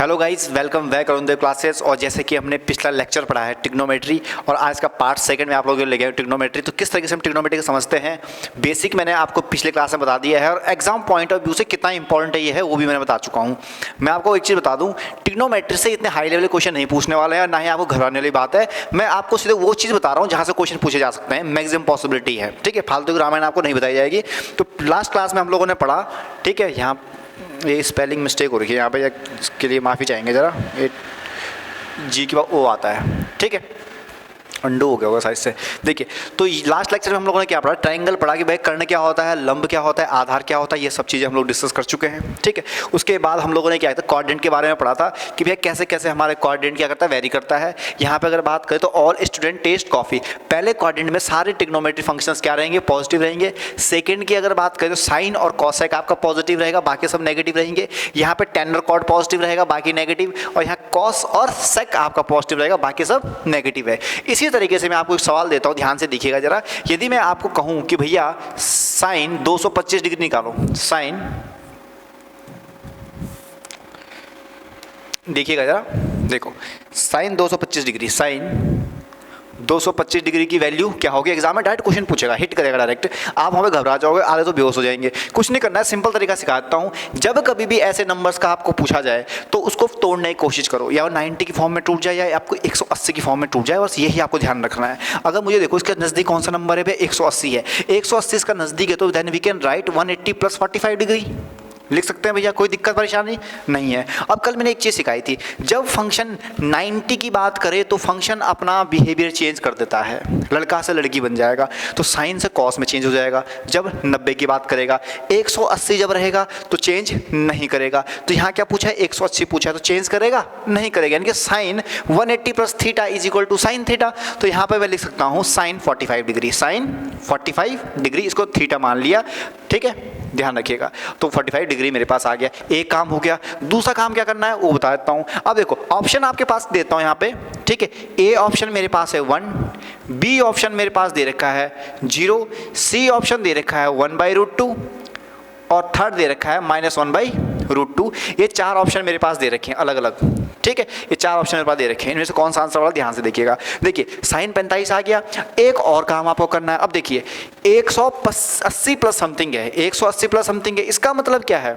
Hello guys, welcome back on the classes. और जैसे कि हमने पिछला लेक्चर पढ़ा है ट्रिग्नोमेट्री, और आज का पार्ट सेकंड में आप लोगों को ले गए ट्रिग्नोमेट्री। तो किस तरीके से हम ट्रिग्नोमेट्री को समझते हैं, बेसिक मैंने आपको पिछले क्लास में बता दिया है, और एग्जाम पॉइंट ऑफ व्यू से कितना इंपॉर्टेंट है ये है वो भी मैंने बता चुका हूँ। मैं आपको एक चीज़ बता दूँ, ट्रिग्नोमेट्री से इतने हाई लेवल क्वेश्चन नहीं पूछने वाले हैं, और ना ही आपको घबराने वाली बात है। मैं आपको सीधे वो चीज़ बता रहा हूँ जहाँ से क्वेश्चन पूछे जा सकते हैं, मैक्सिमम पॉसिबिलिटी है। ठीक है, फालतू की रामायण आपको नहीं बताई जाएगी। तो लास्ट क्लास में हम लोगों ने पढ़ा, ठीक है, यहाँ ये स्पेलिंग मिस्टेक हो रही है यहाँ पे, इसके लिए माफ़ी चाहेंगे ज़रा। ये जी के बाद ओ आता है, ठीक है, अंडो हो गया होगा साइज से। देखिए, तो लास्ट लेक्चर में हम लोगों ने क्या पढ़ा, ट्रायंगल पढ़ा कि भाई कर्ण क्या होता है, लंब क्या होता है, आधार क्या होता है, ये सब चीज़ें हम लोग डिस्कस कर चुके हैं। ठीक है, उसके बाद हम लोगों ने क्या था, कोऑर्डिनेट के बारे में पढ़ा था कि भैया कैसे कैसे हमारे कोऑर्डिनेट क्या करता है, वेरी करता है। यहाँ पे अगर बात करें तो ऑल स्टूडेंट टेस्ट कॉफी, पहले कोऑर्डिनेट में सारे ट्रिग्नोमेट्री फंक्शंस क्या रहेंगे, पॉजिटिव रहेंगे। सेकंड की अगर बात करें तो साइन और कॉसेक आपका पॉजिटिव रहेगा, बाकी सब नेगेटिव रहेंगे। यहाँ पे टेन और कॉट पॉजिटिव रहेगा, बाकी नेगेटिव। और यहाँ कॉस और सेक आपका पॉजिटिव रहेगा, बाकी सब नेगेटिव है। इसी तरीके से मैं आपको सवाल देता हूं, ध्यान से देखिएगा जरा। यदि मैं आपको कहूं कि भैया साइन 225 डिग्री निकालो, साइन, देखिएगा जरा, देखो साइन 225 डिग्री, साइन 225 डिग्री की वैल्यू क्या होगी। एग्जाम में डायरेक्ट क्वेश्चन पूछेगा, हिट करेगा डायरेक्ट, आप वहाँ पे घबरा जाओगे, आधे तो बेहोश हो जाएंगे। कुछ नहीं करना है, सिंपल तरीका सिखाता हूँ। जब कभी भी ऐसे नंबर्स का आपको पूछा जाए तो उसको तोड़ने की कोशिश करो, या 90 की फॉर्म में टूट जाए या आपको 180 की फॉर्म में टूट जाए, बस यही आपको ध्यान रखना है। अगर मुझे देखो इसका नज़दीक कौन सा नंबर है भैया, 180 है, 180 इसका नज़दीक है, तो then we can write 180 + 45 degree लिख सकते हैं भैया, कोई दिक्कत परेशानी नहीं है। अब कल मैंने एक चीज़ सिखाई थी, जब फंक्शन 90 की बात करे तो फंक्शन अपना बिहेवियर चेंज कर देता है, लड़का से लड़की बन जाएगा, तो साइन से कॉस में चेंज हो जाएगा। जब 90 की बात करेगा, 180 जब रहेगा तो चेंज नहीं करेगा। तो यहाँ क्या पूछा है, 180 पूछा है, तो चेंज करेगा नहीं करेगा, यानी कि साइन 180 + थीटा = साइन थीटा। तो यहाँ पर मैं लिख सकता हूँ साइन 45 डिग्री, साइन 45 डिग्री, इसको थीटा मान लिया। ठीक है, ध्यान रखिएगा। तो 45 डिग्री मेरे पास आ गया, एक काम हो गया। दूसरा काम क्या करना है वो बता देता हूँ। अब देखो ऑप्शन आपके पास देता हूँ यहाँ पे, ठीक है। ए ऑप्शन मेरे पास है 1, बी ऑप्शन मेरे पास दे रखा है 0, सी ऑप्शन दे रखा है 1/√2, और थर्ड दे रखा है -1/√2। ये चार ऑप्शन मेरे पास दे रखे हैं अलग अलग, ठीक है। ये चार ऑप्शन मेरे पास दे रखे हैं, इनमें से कौन सा आंसर वाला, ध्यान से देखिएगा। देखिए साइन 45 आ गया। एक और काम आपको करना है। अब देखिए 180 प्लस समथिंग है, 180 प्लस समथिंग है, इसका मतलब क्या है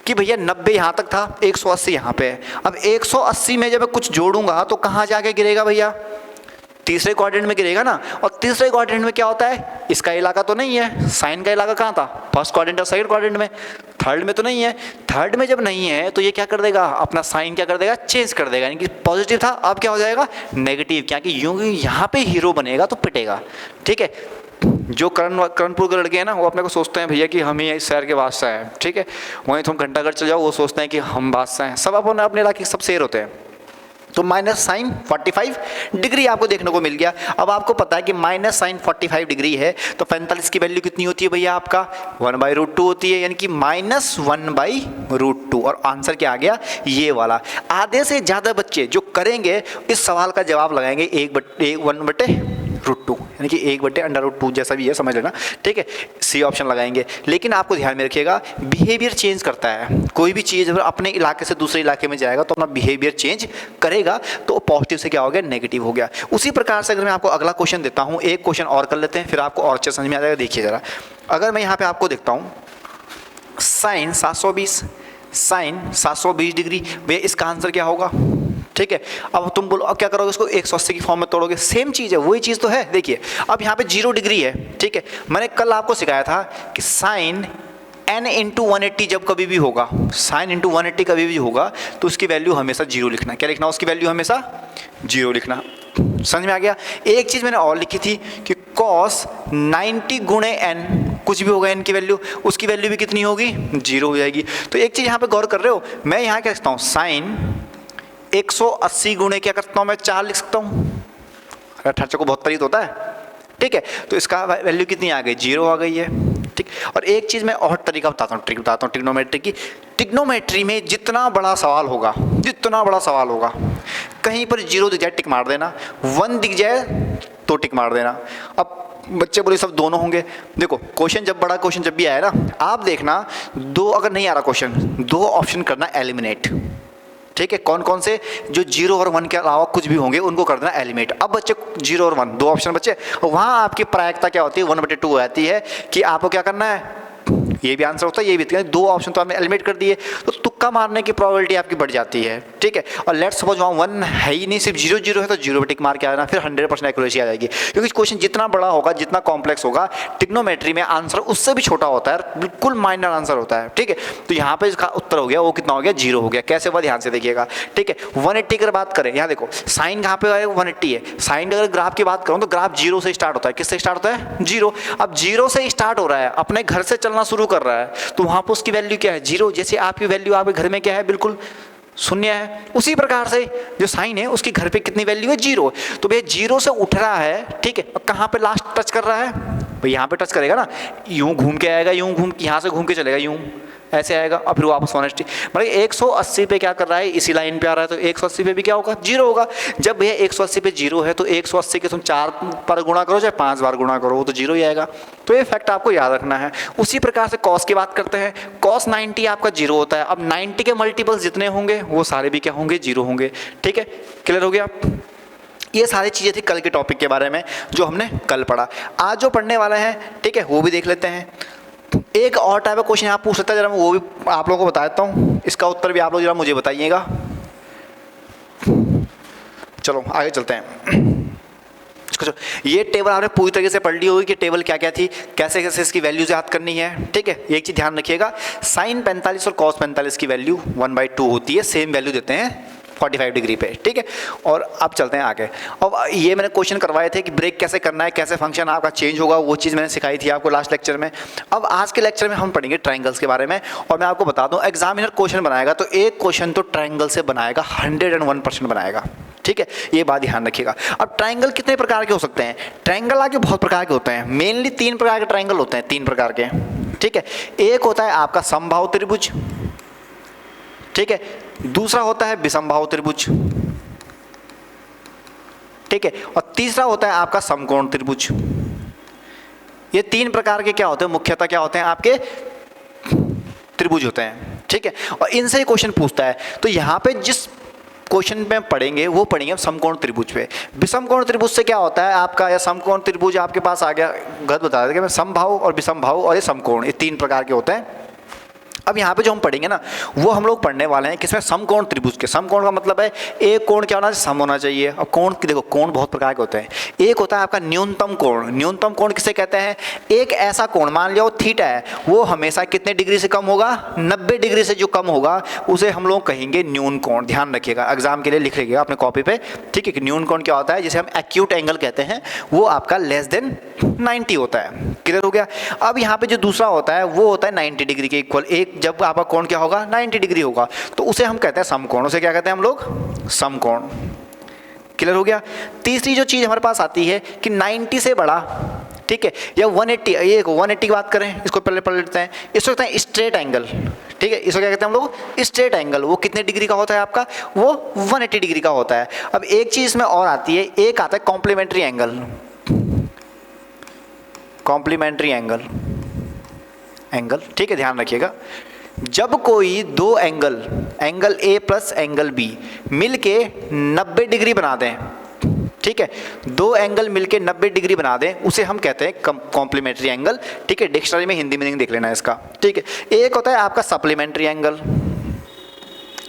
कि भैया 90 यहाँ तक था, 180 यहाँ पे है। अब 180 में जब मैं कुछ जोड़ूंगा तो कहाँ जाके गिरेगा भैया, तीसरे क्वाड्रेंट में गिरेगा ना। और तीसरे क्वाड्रेंट में क्या होता है, इसका इलाका तो नहीं है, साइन का इलाका कहाँ था, फर्स्ट क्वाड्रेंट और सेकंड क्वाड्रेंट में, थर्ड में तो नहीं है। थर्ड में जब नहीं है तो ये क्या कर देगा, अपना साइन क्या कर देगा, चेंज कर देगा। यानी कि पॉजिटिव था, अब क्या हो जाएगा, नेगेटिव। क्या कि यूं यहाँ पे हीरो बनेगा तो पिटेगा। ठीक है, जो कर्णपुर के लड़के हैं ना, वो अपने को सोचते हैं भैया कि हम ही इस शहर के बादशाह हैं, ठीक है। वहीं तुम घंटाघर चल जाओ, वो सोचते हैं कि हम बादशाह हैं। सब अपने अपने इलाके सब शेर होते हैं। तो -sin 45 डिग्री आपको देखने को मिल गया। अब आपको पता है कि -sin 45 डिग्री है, तो 45 की वैल्यू कितनी होती है भैया, आपका 1/√2 होती है, यानी कि -1/√2। और आंसर क्या आ गया, ये वाला। आधे से ज़्यादा बच्चे जो करेंगे इस सवाल का जवाब लगाएंगे 1/√2, यानी कि 1/√2 जैसा भी है, समझ लेना, ठीक है। सी ऑप्शन लगाएंगे। लेकिन आपको ध्यान में रखिएगा, बिहेवियर चेंज करता है। कोई भी चीज़ अगर अपने इलाके से दूसरे इलाके में जाएगा तो अपना बिहेवियर चेंज करेगा, तो पॉजिटिव से क्या हो गया, नेगेटिव हो गया। उसी प्रकार से अगर मैं आपको अगला क्वेश्चन देता हूँ, एक क्वेश्चन और कर लेते हैं, फिर आपको और अच्छे समझ में आ जाएगा। देखिए ज़रा, अगर मैं यहाँ पर आपको देखता हूँ साइन 720 डिग्री, भैया इसका आंसर क्या होगा, ठीक है। अब तुम बोलो अब क्या करोगे, इसको 180 की फॉर्म में तोड़ोगे, सेम चीज़ है, वही चीज़ तो है। देखिए अब यहाँ पे 0 डिग्री है, ठीक है। मैंने कल आपको सिखाया था कि साइन n × 180 जब कभी भी होगा, साइन × 180 कभी भी होगा, तो उसकी वैल्यू हमेशा 0 लिखना। क्या लिखना, उसकी वैल्यू हमेशा 0 लिखना। समझ में आ गया। एक चीज़ मैंने और लिखी थी कि cos 90 × n, कुछ भी होगा n की वैल्यू, उसकी वैल्यू भी कितनी होगी, 0 हो जाएगी। तो एक चीज़ यहाँ पे गौर कर रहे हो, मैं यहाँ क्या लिखता हूँ, साइन 180 गुणे क्या करता हूँ मैं, 4 लिख सकता हूँ। अठारह को बहुत परिचित होता है, ठीक है। तो इसका वैल्यू कितनी आ गई, 0 आ गई है, ठीक। और एक चीज़ मैं और तरीका बताता हूँ, ट्रिक बताता हूँ ट्रिग्नोमेट्री की। ट्रिग्नोमेट्री में जितना बड़ा सवाल होगा, कहीं पर 0 दिख जाए टिक मार देना, 1 दिख जाए तो टिक मार देना। अब बच्चे बोले सब दोनों होंगे। देखो क्वेश्चन जब बड़ा क्वेश्चन जब भी आए ना, आप देखना, दो अगर नहीं आ रहा क्वेश्चन, 2 ऑप्शन करना एलिमिनेट, ठीक है, कौन कौन से जो 0 और 1 के अलावा कुछ भी होंगे उनको कर देना एलिमिनेट। अब बच्चे 0 और 1 दो ऑप्शन बच्चे, वहाँ आपकी प्रायिकता क्या होती है 1/2 हो जाती है कि आपको क्या करना है, ये भी आंसर होता है, ये भी, दो ऑप्शन तो आपने एलिमिनेट कर दिए, तो तुक्का मारने की प्रोबेबिलिटी आपकी बढ़ जाती है। ठीक है, और लेट्स सपोज वहाँ 1 है ही नहीं, सिर्फ 0 0 है, तो 0 पे टिक मार के आना, फिर 100% एक्यूरेसी आ जाएगी। क्योंकि क्वेश्चन जितना बड़ा होगा, जितना कॉम्प्लेक्स होगा, ट्रिग्नोमेट्री में आंसर उससे भी छोटा होता है, बिल्कुल माइनर आंसर होता है। ठीक है, तो यहाँ पे इसका उत्तर हो गया, वो कितना हो गया 0 हो गया। कैसे हुआ ध्यान से देखिएगा। ठीक है, 180 की बात करें, यहाँ देखो साइन कहाँ पे है 180 है, साइन अगर ग्राफ की बात करूँ तो ग्राफ 0 से स्टार्ट होता है, किससे स्टार्ट होता है 0। अब 0 से स्टार्ट हो रहा है, अपने घर से चलना शुरू कर रहा है, तो वहाँ पर उसकी वैल्यू क्या है 0। जैसे आपकी वैल्यू आपके घर में क्या है, बिल्कुल शून्य है, उसी प्रकार से जो साइन है उसके घर पे कितनी वैल्यू है 0। तो भैया 0 से उठ रहा है, ठीक है, और कहाँ पे लास्ट टच कर रहा है भाई, यहाँ पे टच करेगा ना, यूं घूम के आएगा, यूं घूम यहाँ से घूम के चलेगा, यूं ऐसे आएगा, और फिर वापस 180, मतलब 180 पे क्या कर रहा है, इसी लाइन पे आ रहा है, तो 180 पे भी क्या होगा 0 होगा। जब भैया 180 पे 0 है, तो 180 के तुम 4 पर गुणा करो चाहे 5 बार गुणा करो, वो तो 0 ही आएगा। तो ये फैक्ट आपको याद रखना है। उसी प्रकार से कॉस की बात करते हैं, कॉस 90 आपका 0 होता है। अब 90 के मल्टीपल्स जितने होंगे वो सारे भी क्या होंगे 0 होंगे। ठीक है, क्लियर हो गया। ये सारी चीज़ें थी कल के टॉपिक के बारे में जो हमने कल पढ़ा। आज जो पढ़ने वाला है, ठीक है, वो भी देख लेते हैं। एक और टाइप का क्वेश्चन यहाँ पूछ सकता है, जरा मैं वो भी आप लोगों को बता देता हूँ, इसका उत्तर भी आप लोग जरा मुझे बताइएगा। चलो आगे चलते हैं। ये टेबल आपने पूरी तरीके से पढ़ ली होगी कि टेबल क्या क्या थी, कैसे कैसे इसकी वैल्यूज याद करनी है। ठीक है, एक चीज़ ध्यान रखिएगा, साइन 45 और कॉस 45 की वैल्यू 1/2 होती है, सेम वैल्यू देते हैं 45 डिग्री पे। ठीक है, और अब चलते हैं आगे। अब ये मैंने क्वेश्चन करवाए थे कि ब्रेक कैसे करना है, कैसे फंक्शन आपका चेंज होगा, वो चीज़ मैंने सिखाई थी आपको लास्ट लेक्चर में। अब आज के लेक्चर में हम पढ़ेंगे ट्रायंगल्स के बारे में। और मैं आपको बता दूं, एग्जामिनर क्वेश्चन बनाएगा तो एक क्वेश्चन तो ट्रायंगल से बनाएगा, 101% बनाएगा। ठीक है, ये बात ध्यान रखिएगा। अब ट्रायंगल कितने प्रकार के हो सकते हैं, ट्रायंगल आगे बहुत प्रकार के होते हैं, मेनली 3 प्रकार के ट्रायंगल होते हैं, 3 प्रकार के। ठीक है, एक होता है आपका समबाहु त्रिभुज, ठीक है, दूसरा होता है विषमबाहु त्रिभुज, ठीक है, और तीसरा होता है आपका समकोण त्रिभुज। ये 3 प्रकार के क्या होते हैं, मुख्यतः क्या होते हैं आपके त्रिभुज होते हैं। ठीक है, और इनसे ही क्वेश्चन पूछता है। तो यहाँ पे जिस क्वेश्चन में पढ़ेंगे वो पढ़ेंगे समकोण त्रिभुज पे। विषमकोण त्रिभुज से क्या होता है आपका, या समकोण त्रिभुज आपके पास आ गया, गलत बता देगा मैं, समबाहु और विषमबाहु और ये समकोण, ये 3 प्रकार के होते हैं। अब यहाँ पे जो हम पढ़ेंगे ना, वो हम लोग पढ़ने वाले हैं किसमें, समकोण त्रिभुज के। समकोण का मतलब है एक कोण क्या होना चाहिए, सम होना चाहिए। और कोण की देखो, कोण बहुत प्रकार के होते हैं। एक होता है आपका न्यूनतम कोण। न्यूनतम कोण किसे कहते हैं, एक ऐसा कोण, मान लिया वो थीटा है, वो हमेशा कितने डिग्री से कम होगा, 90 डिग्री से जो कम होगा उसे हम लोग कहेंगे न्यून कोण। ध्यान रखिएगा, एग्जाम के लिए लिख लीजिएगा अपने कॉपी पे। ठीक है, कि न्यून कोण क्या होता है, जिसे हम एक्यूट एंगल कहते हैं, वो आपका लेस देन 90 होता है। क्लियर हो गया। अब यहाँ पे जो दूसरा होता है वो होता है 90 डिग्री के इक्वल। एक जब आपका कोण क्या होगा 90 डिग्री होगा, तो उसे हम कहते हैं समकोण। उसे क्या कहते हैं हम लोग, समकोण। क्लियर हो गया। तीसरी जो चीज़ हमारे पास आती है कि 90 से बड़ा, ठीक है, या 180, ये 180 की बात करें, इसको पहले पढ़ लेते हैं। इसको कहते हैं स्ट्रेट एंगल। ठीक है, इसको क्या कहते हैं हम लोग, स्ट्रेट एंगल। वो कितने डिग्री का होता है आपका, वो 180 डिग्री का होता है। अब एक चीज़ इसमें और आती है, एक आता है कॉम्प्लीमेंट्री एंगल। कॉम्प्लीमेंट्री एंगल, ठीक है, ध्यान रखिएगा। जब कोई दो angle, angle A plus angle B मिलके 90 डिग्री बना दें, ठीक है, दो एंगल मिलके 90 डिग्री बना दें, उसे हम कहते हैं कॉम्प्लीमेंट्री एंगल। ठीक है, डिक्शनरी में हिंदी मीनिंग देख लेना है इसका। ठीक है, एक होता है आपका सप्लीमेंट्री एंगल।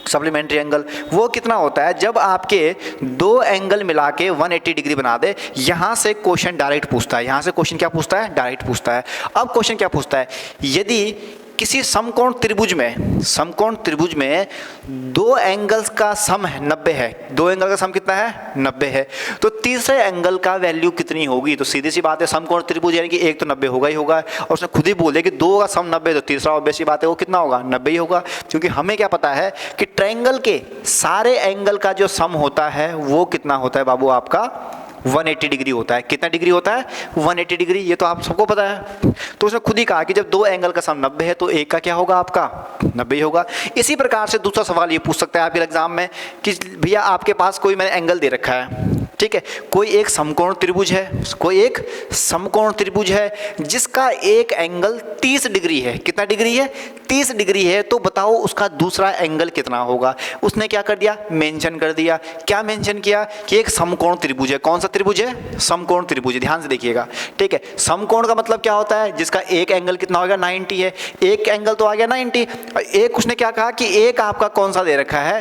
सप्लीमेंट्री एंगल वो कितना होता है, जब आपके दो एंगल मिला के 180 डिग्री बना दे। यहाँ से क्वेश्चन डायरेक्ट पूछता है, यहाँ से क्वेश्चन क्या पूछता है, डायरेक्ट पूछता है। अब क्वेश्चन क्या पूछता है, यदि किसी समकोण त्रिभुज में, समकोण त्रिभुज में दो एंगल्स का सम है 90 है, दो एंगल का सम कितना है 90 है, तो तीसरे एंगल का वैल्यू कितनी होगी। तो सीधी सी बात है, समकोण त्रिभुज यानी कि एक तो 90 होगा ही होगा, और उसने खुद ही बोल दिया कि दो का सम 90, तो तीसरा ऑब्वियस सी बात है वो कितना होगा, 90 ही होगा। क्योंकि हमें क्या पता है कि ट्रायंगल के सारे एंगल का जो सम होता है वो कितना होता है बाबू, आपका 180 डिग्री होता है। कितना डिग्री होता है, 180 डिग्री, ये तो आप सबको पता है। तो उसने खुद ही कहा कि जब दो एंगल का सम 90 है तो एक का क्या होगा, आपका 90 ही होगा। इसी प्रकार से दूसरा सवाल ये पूछ सकता है आपके एग्जाम में कि भैया आपके पास कोई मैंने एंगल दे रखा है, ठीक है, कोई एक समकोण त्रिभुज है, कोई एक समकोण त्रिभुज है जिसका एक एंगल 30 डिग्री है। कितना डिग्री है? 30 डिग्री है। तो बताओ उसका दूसरा एंगल कितना होगा? उसने क्या कर दिया? मेंशन कर दिया। क्या मेंशन किया? कि एक समकोण त्रिभुज है। कौन सा त्रिभुज है? समकोण त्रिभुज। ध्यान से देखिएगा, ठीक है। समकोण का मतलब क्या होता है? जिसका एक एंगल कितना होगा? 90 है। एक एंगल तो आ गया 90। एक उसने क्या कहा कि एक आपका कौन सा दे रखा है?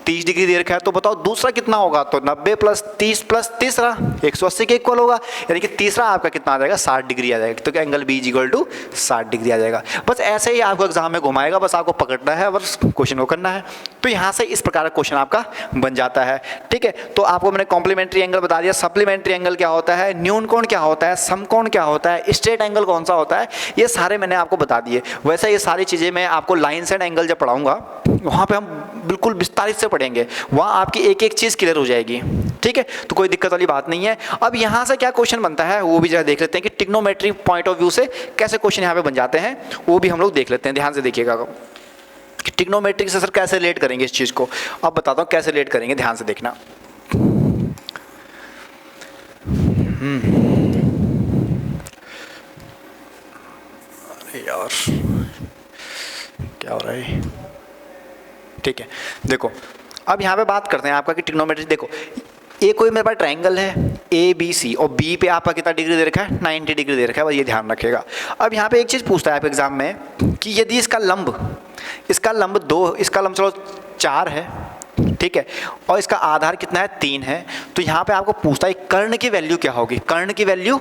30 डिग्री दे रखा है। तो बताओ दूसरा कितना होगा? तो 90 प्लस 30 प्लस तीसरा 180 के इक्वल होगा। यानी कि तीसरा आपका कितना आ जाएगा? 60 डिग्री आ जाएगा। तो angle B is equal to 60 degree आ जाएगा। बस ऐसे ही आपको एग्जाम में घुमाएगा, बस आपको पकड़ना है, बस क्वेश्चन को करना है। तो यहाँ से इस प्रकार का क्वेश्चन आपका बन जाता है, ठीक है। तो आपको मैंने कॉम्प्लीमेंट्री एंगल बता दिया, सप्लीमेंट्री एंगल क्या होता है, न्यून कोण क्या होता है, समकोण क्या होता है, स्ट्रेट एंगल कौन सा होता है, ये सारे मैंने आपको बता दिए। वैसे ये सारी चीज़ें मैं आपको लाइन्स एंड एंगल जब पढ़ाऊंगा वहाँ पे हम बिल्कुल विस्तारित से पढ़ेंगे, वहाँ आपकी एक एक चीज़ क्लियर हो जाएगी, ठीक है। तो कोई दिक्कत वाली बात नहीं है। अब यहाँ से क्या क्वेश्चन बनता है वो भी जरा देख लेते हैं कि ट्रिग्नोमेट्री पॉइंट ऑफ व्यू से कैसे क्वेश्चन यहाँ पे बन जाते हैं, वो भी हम लोग देख लेते हैं। ध्यान से देखिएगा कि ट्रिग्नोमेट्री से सर कैसे रिलेट करेंगे इस चीज़ को। अब बताता हूँ कैसे रिलेट करेंगे, ध्यान से देखना। अरे यार क्या हो रहा है, ठीक है। देखो अब यहाँ पे बात करते हैं आपका कि ट्रिग्नोमेट्री। देखो ए कोई मेरे पास ट्रायंगल है ए बी सी, और बी पे आपका कितना डिग्री दे रखा है? 90 डिग्री दे रखा है, बस ये ध्यान रखिएगा। अब यहाँ पे एक चीज़ पूछता है आप एग्जाम में कि यदि इसका लंब 2, इसका लंब चलो 4 है, ठीक है, और इसका आधार कितना है? 3 है। तो यहाँ पे आपको पूछता है कर्ण की वैल्यू क्या होगी? कर्ण की वैल्यू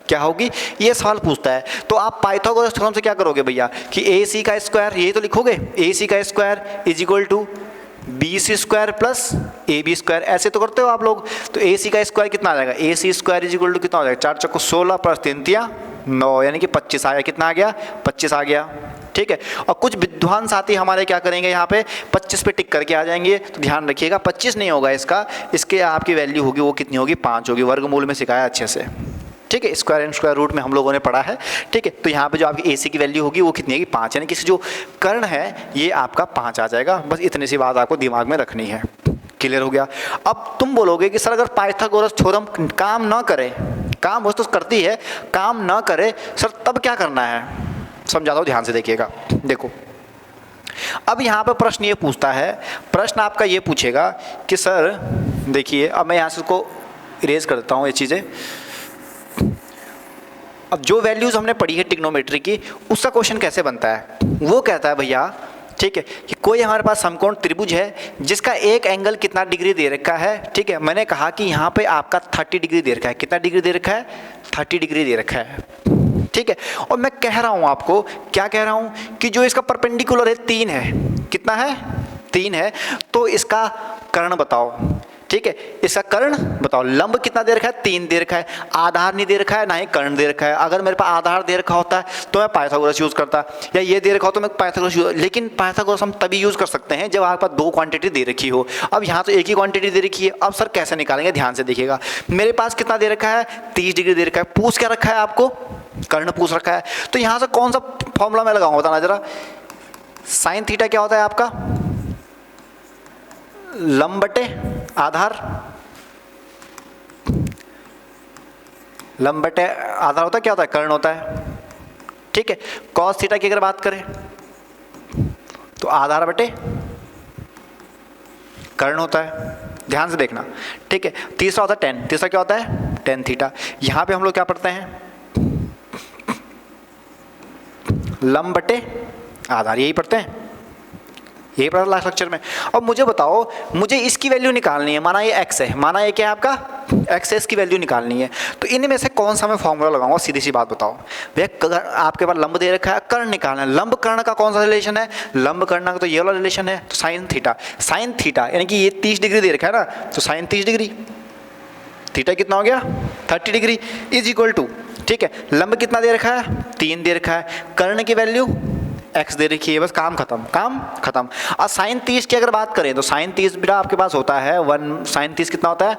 क्या होगी, ये सवाल पूछता है। तो आप पाइथागोरस थ्योरम से क्या करोगे भैया कि ए सी का स्क्वायर, ये तो लिखोगे ए सी का square is equal to B C square plus A B square, ऐसे तो करते हो आप लोग। तो ए सी का स्क्वायर कितना आ जाएगा? ए सी स्क्वायर इज इक्वल टू कितना हो जाएगा? 4 चौको 16 प्लस 3 तिया 9, यानी कि 25 आ गया। कितना आ गया? 25 आ गया, ठीक है। और कुछ विद्वान साथी हमारे क्या करेंगे यहाँ पे 25 पे टिक करके आ जाएंगे। तो ध्यान रखिएगा 25 नहीं होगा इसका, इसके आपकी वैल्यू होगी वो कितनी होगी? 5 होगी। वर्गमूल में सिखाया अच्छे से, ठीक है। स्क्वायर एंड स्क्वायर रूट में हम लोगों ने पढ़ा है, ठीक है। तो यहाँ पे जो आपकी AC की वैल्यू होगी वो कितनी होगी? 5, यानी कि जो कर्ण है ये आपका 5 आ जाएगा। बस इतनी सी बात आपको दिमाग में रखनी है। क्लियर हो गया? अब तुम बोलोगे कि सर अगर पाइथागोरस थ्योरम काम ना करे, काम वो तो करती है, काम ना करे सर तब क्या करना है? समझाता हूँ, ध्यान से देखिएगा। देखो अब यहाँ पर प्रश्न ये पूछता है, प्रश्न आपका ये पूछेगा कि सर देखिए, अब मैं यहाँ से उसको इरेज कर देता हूँ ये चीज़ें। अब जो वैल्यूज़ हमने पढ़ी है ट्रिग्नोमेट्री की, उसका क्वेश्चन कैसे बनता है? वो कहता है भैया, ठीक है, कि कोई हमारे पास समकोण त्रिभुज है जिसका एक एंगल कितना डिग्री दे रखा है, ठीक है। मैंने कहा कि यहाँ पे आपका 30 डिग्री दे रखा है। कितना डिग्री दे रखा है? 30 डिग्री दे रखा है, ठीक है। और मैं कह रहा हूँ आपको, क्या कह रहा हूँ कि जो इसका परपेंडिकुलर है 3 है। कितना है? 3 है। तो इसका कर्ण बताओ, ठीक है, इसका कर्ण बताओ। लंब कितना दे रखा है? 3 दे रखा है। आधार नहीं दे रखा है, ना ही कर्ण दे रखा है। अगर मेरे पास आधार दे रखा होता तो मैं पाइथागोरस यूज़ करता, या ये दे रखा हो तो मैं पाइथागोरस यूज़, लेकिन पाइथागोरस हम तभी यूज़ कर सकते हैं जब आपके पास 2 क्वांटिटी दे रखी हो। अब यहाँ तो एक ही क्वांटिटी दे रखी है। अब सर कैसे निकालेंगे? ध्यान से देखिएगा। मेरे पास कितना दे रखा है? 30 डिग्री दे रखा है। पूछ क्या रखा है आपको? कर्ण पूछ रखा है। तो यहाँ से कौन सा फॉर्मूला मैं लगाऊँ बताना जरा। साइन थीटा क्या होता है आपका? लंब बटे आधार, लंब बटे आधार होता है, क्या होता है? कर्ण होता है, ठीक है। कॉस थीटा की अगर बात करें तो आधार बटे कर्ण होता है। ध्यान से देखना, ठीक है। तीसरा होता है टेन। तीसरा क्या होता है? Tan theta. यहाँ पे हम लोग क्या पढ़ते हैं? लंब बटे आधार, यही पढ़ते हैं, यही पढ़ा लास्ट लेक्चर में। अब मुझे बताओ, मुझे इसकी वैल्यू निकालनी है। माना ये x है, माना ये क्या है आपका? x है, इसकी वैल्यू निकालनी है। तो इनमें से कौन सा मैं फॉर्मूला लगाऊंगा? सीधी सी बात बताओ भैया, आपके पास लंब दे रखा है, कर्ण निकालना है। लंब कर्ण का कौन सा रिलेशन है? लंब कर्ण का तो ये वाला रिलेशन है। तो साइन थीटा, साइन थीटा यानी कि ये 30 डिग्री दे रखा है ना, तो साइन 30 डिग्री, थीटा कितना हो गया? 30 डिग्री इज इक्वल टू, ठीक है, लंब कितना दे रखा है? 3 दे रखा है। कर्ण की वैल्यू x दे रखी है। बस काम खत्म, काम खत्म। और साइन 30 की अगर बात करें तो साइन 30 बेटा आपके पास होता है 1, साइन 30 कितना होता है?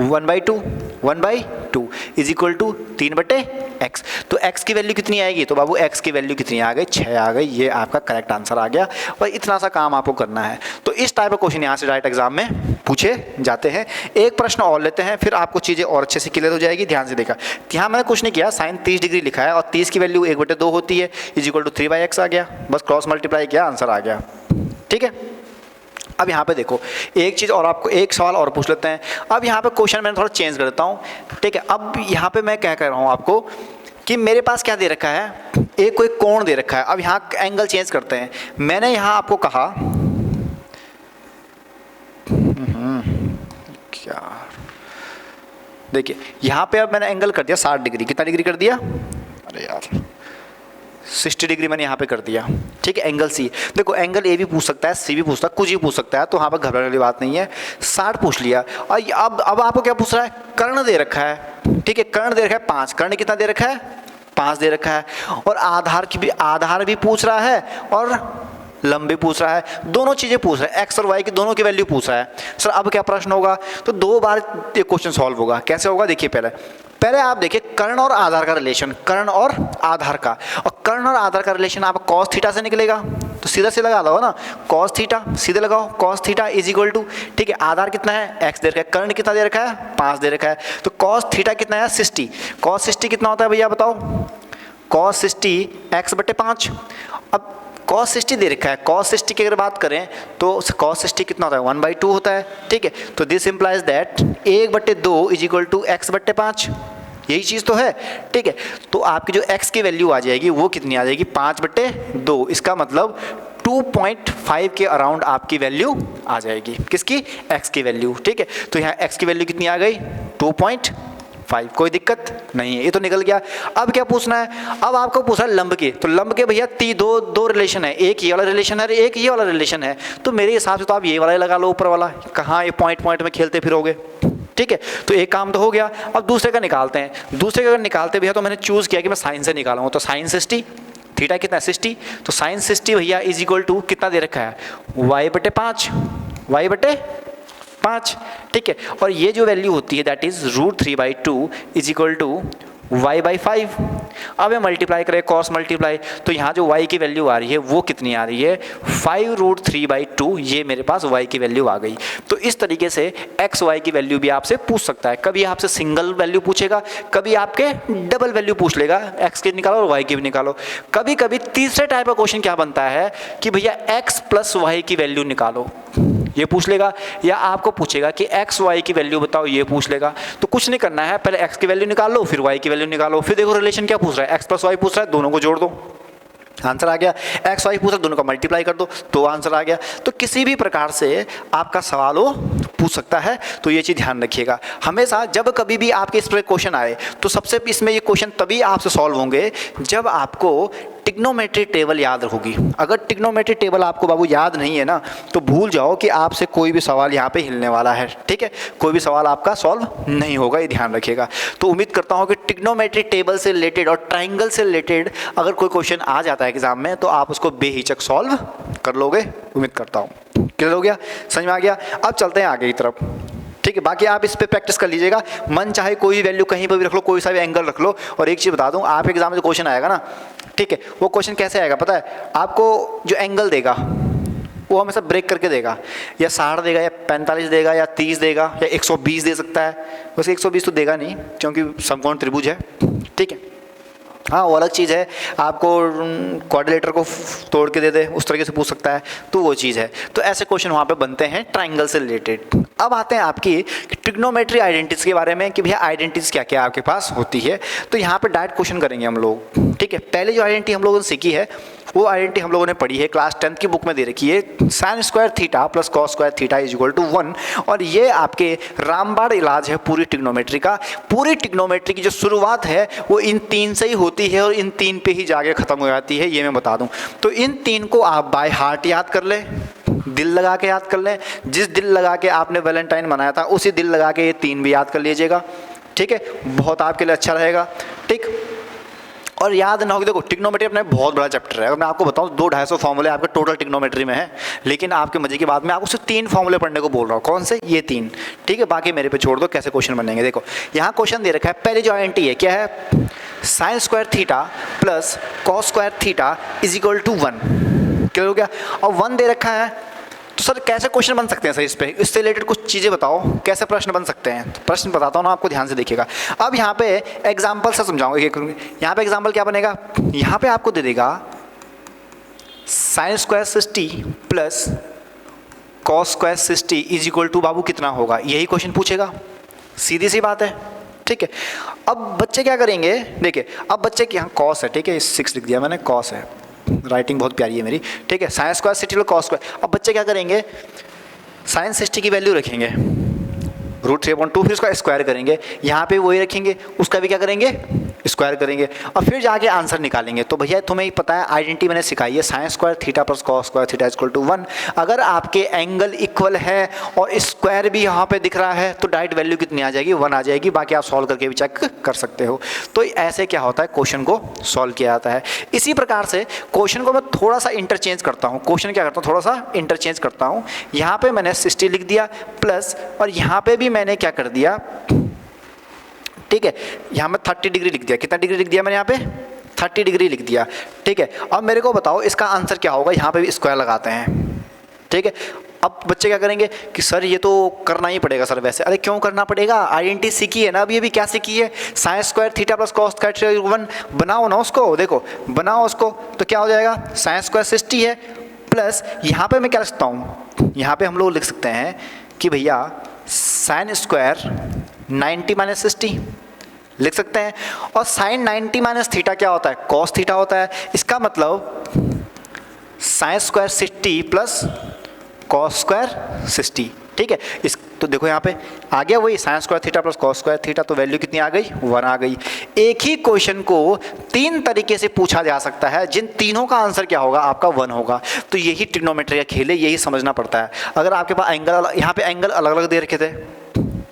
1/2, 1/2 इज इक्वल टू 3/x। तो x की वैल्यू कितनी आएगी? तो बाबू x की वैल्यू कितनी आ गई? 6 आ गई। ये आपका करेक्ट आंसर आ गया। और इतना सा काम आपको करना है। तो इस टाइप का क्वेश्चन यहाँ से डायरेक्ट एग्जाम में पूछे जाते हैं। एक प्रश्न और लेते हैं, फिर आपको चीज़ें और अच्छे से क्लियर हो जाएगी। ध्यान से देखा, यहाँ मैंने कुछ नहीं किया, साइन 30 डिग्री लिखा है और 30 की वैल्यू 1/2 होती है, इज इक्वल टू 3/x आ गया। बस क्रॉस मल्टीप्लाई किया, आंसर आ गया। ठीक है। अब यहाँ पे देखो, एक चीज़ और, आपको एक सवाल और पूछ लेते हैं। अब यहाँ पे क्वेश्चन मैंने थोड़ा चेंज कर देता हूँ। ठीक है। अब यहाँ पे मैं क्या कह रहा हूँ आपको कि मेरे पास क्या दे रखा है, एक कोई कोण दे रखा है। अब यहाँ एंगल चेंज करते हैं। मैंने यहाँ आपको कहा क्या, देखिए यहाँ पे अब मैंने एंगल कर दिया 60 डिग्री। कितना डिग्री कर दिया? अरे यार 60 डिग्री मैंने यहाँ पे कर दिया। ठीक है। एंगल सी, देखो एंगल ए भी पूछ सकता है, सी भी पूछ सकता है, कुछ भी पूछ सकता है, तो यहाँ पर घबराने वाली बात नहीं है। 60 पूछ लिया। और अब आपको क्या पूछ रहा है? कर्ण दे रखा है। ठीक है। कर्ण दे रखा है 5। कर्ण कितना दे रखा है? 5 दे रखा है। और आधार भी पूछ रहा है और लंब भी पूछ रहा है। दोनों चीज़ें पूछ रहा है, एक्स और वाई की दोनों की वैल्यू पूछ रहा है। सर अब क्या प्रश्न होगा? तो 2 बार ये क्वेश्चन सॉल्व होगा। कैसे होगा? देखिए पहले आप देखिए कर्ण और आधार का रिलेशन, कर्ण और आधार का, और कर्ण और आधार का रिलेशन आप कॉस थीटा से निकलेगा। तो सीधा से लगा दो ना, कॉस थीटा सीधे लगाओ, cos theta is equal to, ठीक है, आधार कितना है? एक्स दे रखा है, कर्ण कितना दे रखा है? 5 दे रखा है। तो कॉस थीटा कितना है? 60। कॉस 60 कितना होता है भैया बताओ? Cos 60 x/5। अब कॉस 60 दे रखा है, कॉस 60 की अगर बात करें तो कॉस 60 कितना होता है? 1/2 होता है। ठीक है। तो this implies that 1/2 is equal to x/5। यही चीज़ तो है। ठीक है। तो आपकी जो x की वैल्यू आ जाएगी वो कितनी आ जाएगी? 5/2। इसका मतलब 2.5 के अराउंड आपकी वैल्यू आ जाएगी। किसकी? x की वैल्यू। ठीक है। तो यहाँ x की वैल्यू कितनी आ गई? 2.5। कोई दिक्कत नहीं है, ये तो निकल गया। अब क्या पूछना है? अब आपको पूछा लंब की। तो लंब के भैया दो रिलेशन है, एक ये वाला रिलेशन है, एक ये वाला रिलेशन है। तो मेरे हिसाब से तो आप ये वाला लगा लो, ऊपर वाला। कहाँ ये पॉइंट में खेलते फिरोगे? ठीक है। तो एक काम तो हो गया। अब दूसरे का निकालते हैं। दूसरे का अगर निकालते भैया तो मैंने चूज किया कि मैं साइन से निकालूंगा। तो साइन 60, थीटा कितना है? 60। तो साइन 60 भैया इज इक्वल टू कितना दे रखा है? y/5, y/5। ठीक है। और ये जो वैल्यू होती है that is √3/2 is equal to y/5। अब ये मल्टीप्लाई करें, कॉस मल्टीप्लाई, तो यहाँ जो y की वैल्यू आ रही है वो कितनी आ रही है? 5√3/2। ये मेरे पास y की वैल्यू आ गई। तो इस तरीके से x y की वैल्यू भी आपसे पूछ सकता है। कभी आपसे सिंगल वैल्यू पूछेगा, कभी आपके डबल वैल्यू पूछ लेगा, x की निकालो और y की भी निकालो। कभी कभी तीसरे टाइप का क्वेश्चन क्या बनता है कि भैया x + y की वैल्यू निकालो, ये पूछ लेगा। या आपको पूछेगा कि x y की वैल्यू बताओ, ये पूछ लेगा। तो कुछ नहीं करना है, पहले x की वैल्यू निकाल लो, फिर y की वैल्यू निकालो। फिर देखो रिलेशन क्या पूछ रहा है? x + y पूछ रहा है, दोनों को जोड़ दो, आंसर आ गया। x y पूछ रहा है, दोनों का मल्टीप्लाई कर दो, तो आंसर आ गया। तो किसी भी प्रकार से आपका सवाल वो पूछ सकता है। तो ये चीज़ ध्यान रखिएगा हमेशा। जब कभी भी आपके इस पर क्वेश्चन आए तो सबसे इसमें ये क्वेश्चन तभी आपसे सॉल्व होंगे जब आपको ट्रिग्नोमेट्री टेबल याद होगी। अगर ट्रिग्नोमेट्री टेबल आपको बाबू याद नहीं है ना, तो भूल जाओ कि आपसे कोई भी सवाल यहाँ पे हिलने वाला है। ठीक है। कोई भी सवाल आपका सॉल्व नहीं होगा, ये ध्यान रखिएगा। तो उम्मीद करता हूँ कि ट्रिग्नोमेट्री टेबल से रिलेटेड और ट्राइंगल से रिलेटेड अगर कोई क्वेश्चन आ जाता है एग्जाम में तो आप उसको बेहिचक सॉल्व कर लोगे, उम्मीद करता हूँ। क्लियर हो गया? समझ में आ गया? अब चलते हैं आगे की तरफ। ठीक है। बाकी आप इस पे प्रैक्टिस कर लीजिएगा। मन चाहे कोई भी वैल्यू कहीं पर भी रख लो, कोई सा भी एंगल रख लो। और एक चीज़ बता दूं, आप एग्जाम में जो क्वेश्चन आएगा ना, ठीक है, वो क्वेश्चन कैसे आएगा पता है? आपको जो एंगल देगा वो हमेशा ब्रेक करके देगा। या 60 देगा, या 45 देगा, या 30 देगा, या 120 दे सकता है। वैसे 120 तो देगा नहीं क्योंकि समकोण त्रिभुज है। ठीक है। हाँ, वो अलग चीज़ है। आपको क्वाड्रिलेटर को तोड़ के दे दे, उस तरीके से पूछ सकता है, तो वो चीज़ है। तो ऐसे क्वेश्चन वहाँ पे बनते हैं ट्राइंगल से रिलेटेड। अब आते हैं आपकी ट्रिग्नोमेट्री आइडेंटिटीज के बारे में कि भैया आइडेंटिटीज क्या क्या आपके पास होती है। तो यहाँ पे डायरेक्ट क्वेश्चन करेंगे हम लोग। ठीक है। पहले जो आइडेंटिटी हम लोगों ने सीखी है वो आइडेंटिटी हम लोगों ने पढ़ी है, क्लास 10th की बुक में दे रखी है। sin² theta + cos² theta is equal to 1। और ये आपके रामबाण इलाज है पूरी ट्रिग्नोमेट्री का। पूरी ट्रिग्नोमेट्री की जो शुरुआत है वो इन 3 से ही होती है और इन 3 पे ही जाके ख़त्म हो जाती है, ये मैं बता दूं। तो इन 3 को आप बाय हार्ट याद कर लें, दिल लगा के याद कर लें। जिस दिल लगा के आपने वैलेंटाइन मनाया था उसी दिल लगा के ये 3 भी याद कर लीजिएगा। ठीक है। बहुत आपके लिए अच्छा रहेगा। ठीक। और याद ना होगी, देखो ट्रिग्नोमेट्री अपना बहुत बड़ा चैप्टर है। अगर मैं आपको बताऊं 200-250 फॉर्मूले आपके टोटल ट्रिग्नोमेट्री में है, लेकिन आपके मजे की बात मैं आपको सिर्फ 3 फॉर्मूले पढ़ने को बोल रहा हूँ। कौन से? ये 3, ठीक है। बाकी मेरे पे छोड़ दो कैसे क्वेश्चन बनेंगे। देखो यहाँ क्वेश्चन दे रखा है, पहले जो आइडेंटिटी है क्या है, sine square theta plus cos square theta is equal to 1, क्या हो गया, और 1 दे रखा है। तो सर कैसे क्वेश्चन बन सकते हैं सर इस पे, इससे रिलेटेड कुछ चीज़ें बताओ, कैसे प्रश्न बन सकते हैं। तो प्रश्न बताता हूँ ना आपको, ध्यान से देखिएगा। अब यहाँ पे एग्जाम्पल से समझाऊंगा एक, यहाँ पे एग्जाम्पल क्या बनेगा, यहाँ पे आपको दे देगा sine square 60 plus cos square 60 is equal to बाबू कितना होगा, यही क्वेश्चन पूछेगा, सीधी सी बात है, ठीक है। अब बच्चे क्या करेंगे, देखिए अब बच्चे के यहाँ कॉस है, ठीक है, 6 लिख दिया मैंने, कॉस है, राइटिंग बहुत प्यारी है मेरी, ठीक है। साइन स्क्वायर 60 कॉस स्क्वायर, अब बच्चे क्या करेंगे, साइन 60 की वैल्यू रखेंगे √3/2, फिर उसका स्क्वायर करेंगे, यहाँ पे वही रखेंगे, उसका भी क्या करेंगे, स्क्वायर करेंगे, और फिर जाके आंसर निकालेंगे। तो भैया तुम्हें ही पता है, आइडेंटिटी मैंने सिखाई है, sine square theta plus cos square theta equal to 1। अगर आपके एंगल इक्वल है और स्क्वायर भी यहाँ पे दिख रहा है तो डायरेक्ट वैल्यू कितनी आ जाएगी, 1 आ जाएगी। बाकी आप सॉल्व करके भी चेक कर सकते हो। तो ऐसे क्या होता है, क्वेश्चन को सॉल्व किया जाता है। इसी प्रकार से क्वेश्चन को मैं थोड़ा सा इंटरचेंज करता हूँ, क्वेश्चन क्या करता हूँ, थोड़ा सा इंटरचेंज करता हूँ। यहाँ पे मैंने 60 लिख दिया प्लस, और यहाँ पे भी मैंने क्या कर दिया, ठीक है, यहाँ में 30 डिग्री लिख दिया। कितना डिग्री लिख दिया मैंने यहाँ पे, 30 डिग्री लिख दिया, ठीक है। अब मेरे को बताओ इसका आंसर क्या होगा, यहाँ पे भी स्क्वायर लगाते हैं, ठीक है। अब बच्चे क्या करेंगे कि सर ये तो करना ही पड़ेगा सर, वैसे अरे क्यों करना पड़ेगा, आइडेंटिटी सीखी है ना अभी क्या सीखी है, sine square theta plus cos square 1, बनाओ ना उसको, देखो बनाओ उसको, तो क्या हो जाएगा, साइन स्क्वायर 60 है प्लस, यहाँ पे मैं क्या लिख सकता हूँ, यहाँ पे हम लोग लिख सकते हैं कि भैया साइन स्क्वायर 90 माइनस 60 लिख सकते हैं। और साइन 90 माइनस थीटा क्या होता है, कॉस थीटा होता है। इसका मतलब sign square 60 plus cos square 60, ठीक है। इस तो देखो यहाँ पे आ गया वही sign square theta plus cos square theta, तो वैल्यू कितनी आ गई, 1 आ गई। एक ही क्वेश्चन को 3 तरीके से पूछा जा सकता है, जिन तीनों का आंसर क्या होगा, आपका 1 होगा। तो यही ट्रिग्नोमेट्री का खेल है, यही समझना पड़ता है। अगर आपके पास एंगल, यहाँ पे एंगल अलग अलग दे रखे थे,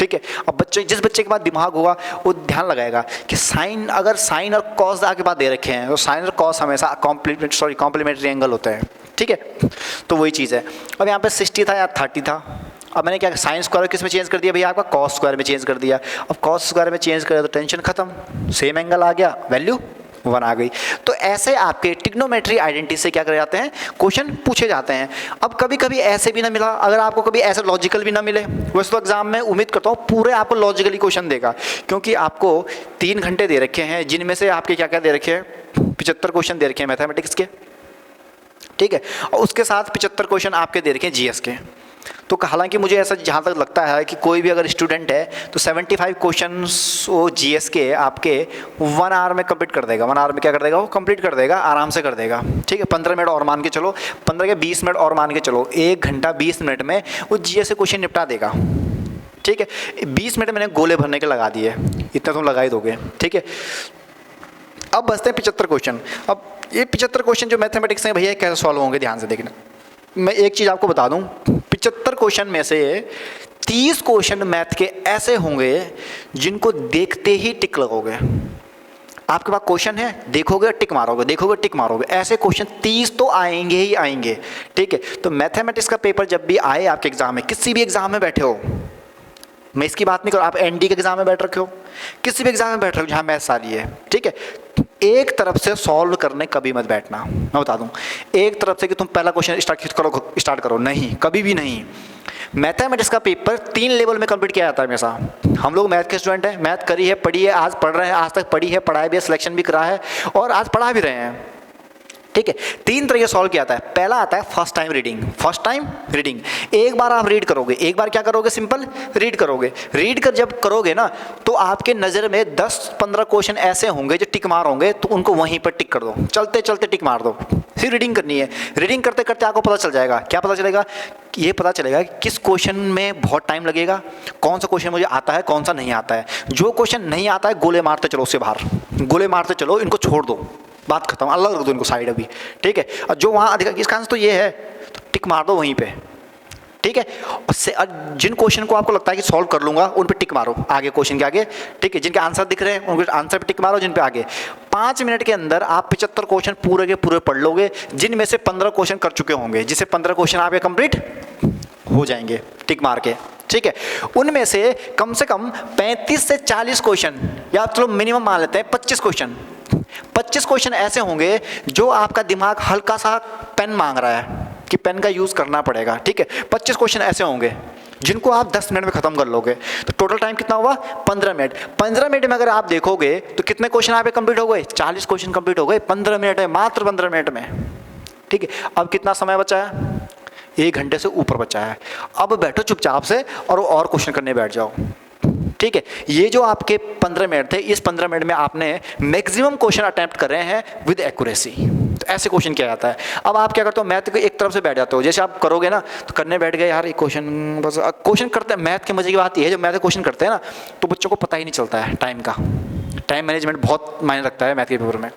ठीक है। अब बच्चे, जिस बच्चे के पास दिमाग होगा वो ध्यान लगाएगा कि साइन, अगर साइन और कॉस आपके पास दे रखे हैं तो साइन और कॉस हमेशा कॉम्प्लीमेंट्री एंगल होते हैं, ठीक है। तो वही चीज़ है। अब यहाँ पे 60 था या 30 था, अब मैंने क्या साइन स्क्वायर किस में चेंज कर दिया भैया, आपका कॉस स्क्वायर में चेंज कर दिया। अब कॉस स्क्वायर में चेंज कर दिया तो टेंशन खत्म, सेम एंगल आ गया, वैल्यू 1 आ गई। तो ऐसे आपके ट्रिग्नोमेट्री आइडेंटिटी से क्या करे जाते हैं, क्वेश्चन पूछे जाते हैं। अब कभी कभी ऐसे भी ना मिला, अगर आपको कभी ऐसे लॉजिकल भी ना मिले, वैसे तो एग्जाम में उम्मीद करता हूँ पूरे आपको लॉजिकली क्वेश्चन देगा, क्योंकि आपको 3 घंटे दे रखे हैं, जिनमें से आपके क्या क्या दे रखे हैं, 75 क्वेश्चन दे रखे हैं मैथमेटिक्स के, ठीक है। और उसके साथ 75 क्वेश्चन आपके दे रखे हैं जीएस के। तो हालांकि मुझे ऐसा जहाँ तक लगता है कि कोई भी अगर स्टूडेंट है तो 75 क्वेश्चंस वो जीएस के आपके 1 आवर में कंप्लीट कर देगा। 1 आवर में क्या कर देगा, वो कंप्लीट कर देगा, आराम से कर देगा, ठीक है। 15 मिनट और मान के चलो, 15 के 20 मिनट और मान के चलो, 1 घंटा 20 मिनट में वो जीएस से क्वेश्चन निपटा देगा, ठीक है। 20 मिनट मैंने गोले भरने के लगा दिए, इतना तुम लगा ही दोगे, ठीक है। अब बचते हैं 75 क्वेश्चन। अब ये 75 क्वेश्चन जो मैथमेटिक्स हैं भैया कैसे सॉल्व होंगे, ध्यान से देखना। मैं एक चीज़ आपको बता दूं, 75 क्वेश्चन में से 30 क्वेश्चन मैथ के ऐसे होंगे जिनको देखते ही टिक लगोगे। आपके पास क्वेश्चन है, देखोगे टिक मारोगे, देखोगे टिक मारोगे, ऐसे क्वेश्चन 30 तो आएंगे ही आएंगे, ठीक है। तो मैथमेटिक्स का पेपर जब भी आए आपके एग्जाम में, किसी भी एग्जाम में बैठे हो, मैं इसकी बात नहीं कर रहा, आप एनडी के एग्जाम में बैठ रखे हो, किसी भी एग्जाम में बैठ रहे हो जहाँ मैथ्स आ रही है, ठीक है, एक तरफ से सॉल्व करने कभी मत बैठना। मैं बता दूं, एक तरफ से कि तुम पहला क्वेश्चन स्टार्ट करो, नहीं, कभी भी नहीं। मैथमेटिक्स का पेपर 3 लेवल में कंप्लीट किया जाता है हमेशा। हम लोग मैथ के स्टूडेंट हैं, मैथ करी है, पढ़ी है, आज पढ़ रहे हैं, आज तक पढ़ी है, पढ़ाया भी है, सिलेक्शन भी करा है और आज पढ़ा भी रहे हैं, ठीक है। 3 तरीके सॉल्व किया जाता है। पहला आता है फर्स्ट टाइम रीडिंग। एक बार आप रीड करोगे, एक बार क्या करोगे, सिंपल रीड करोगे। रीड कर जब करोगे ना तो आपके नज़र में 10-15 क्वेश्चन ऐसे होंगे जो टिक मार होंगे, तो उनको वहीं पर टिक कर दो, चलते चलते टिक मार दो। फिर रीडिंग करनी है, रीडिंग करते करते आपको पता चल जाएगा, क्या पता चलेगा, ये पता चलेगा कि किस क्वेश्चन में बहुत टाइम लगेगा, कौन सा क्वेश्चन मुझे आता है, कौन सा नहीं आता है। जो क्वेश्चन नहीं आता है गोले मारते चलो उससे बाहर, गोले मारते चलो, इनको छोड़ दो, बात खत्म, अलग रख दो इनको साइड अभी, ठीक है। और जो वहाँ अधिक, इसका आंसर तो ये है, तो टिक मार दो वहीं पे, ठीक है। उससे जिन क्वेश्चन को आपको लगता है कि सॉल्व कर लूंगा उन पे टिक मारो, आगे क्वेश्चन के आगे, ठीक है। जिनके आंसर दिख रहे हैं उनके आंसर पे टिक मारो, जिन पे आगे। 5 मिनट के अंदर आप 75 क्वेश्चन पूरे के पूरे पढ़ लोगे, जिनमें से 15 क्वेश्चन कर चुके होंगे, जिससे 15 क्वेश्चन आपके कंप्लीट हो जाएंगे टिक मार के, ठीक है। उनमें से कम 35 से 40 क्वेश्चन, या चलो मिनिमम मान लेते हैं 25 क्वेश्चन, 25 क्वेश्चन ऐसे होंगे जो आपका दिमाग हल्का सा पेन मांग रहा है कि पेन का यूज़ करना पड़ेगा, ठीक है। 25 क्वेश्चन ऐसे होंगे जिनको आप 10 मिनट में ख़त्म कर लोगे। तो टोटल टाइम कितना हुआ? 15 मिनट। 15 मिनट में अगर आप देखोगे तो कितने क्वेश्चन आप कंप्लीट हो गए? 40 क्वेश्चन कंप्लीट हो गए 15 मिनट में, मात्र 15 मिनट में, ठीक है। अब कितना समय बचा है? 1 घंटे से ऊपर बचा है। अब बैठो चुपचाप से और क्वेश्चन करने बैठ जाओ, ठीक है। ये जो आपके 15 मिनट थे, इस 15 मिनट में आपने मैक्सिमम क्वेश्चन अटेम्प्ट कर रहे हैं विद एक्यूरेसी। तो ऐसे क्वेश्चन किया जाता है। अब आप क्या करते हो? मैथ के एक तरफ से बैठ जाते हो। जैसे आप करोगे ना तो करने बैठ गए, यार एक क्वेश्चन, बस क्वेश्चन करते हैं। मैथ के मजे की बात ये है, जब मैथ के क्वेश्चन करते हैं ना तो बच्चों को पता ही नहीं चलता है टाइम का। टाइम मैनेजमेंट बहुत मायने रखता है मैथ के पेपर में,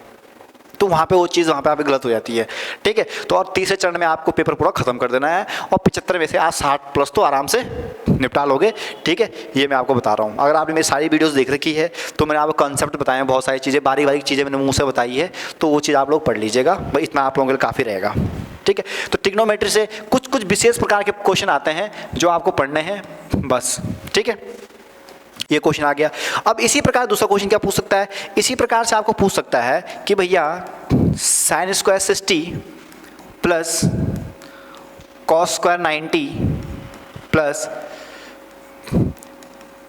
तो वहाँ पे वो चीज़ वहाँ पे आप गलत हो जाती है, ठीक है। तो और तीसरे चरण में आपको पेपर पूरा खत्म कर देना है, और 75 में से आप 60 प्लस तो आराम से निपटा लोगे, ठीक है। ये मैं आपको बता रहा हूँ। अगर आपने मेरी सारी वीडियोस देख रखी है तो मैंने आपको कॉन्सेप्ट बताए हैं, बहुत सारी चीज़ें, बारीक बारीक चीज़ें मैंने मुँह से बताई है, तो वो चीज़ आप लोग पढ़ लीजिएगा, भाई इतना आप लोगों के लिए काफ़ी रहेगा, ठीक है। तो ट्रिग्नोमेट्री से कुछ विशेष प्रकार के क्वेश्चन आते हैं जो आपको पढ़ने हैं बस, ठीक है। ये क्वेश्चन आ गया। अब इसी प्रकार दूसरा क्वेश्चन क्या पूछ सकता है? इसी प्रकार से आपको पूछ सकता है कि भैया sign square 60 plus cos square 90 plus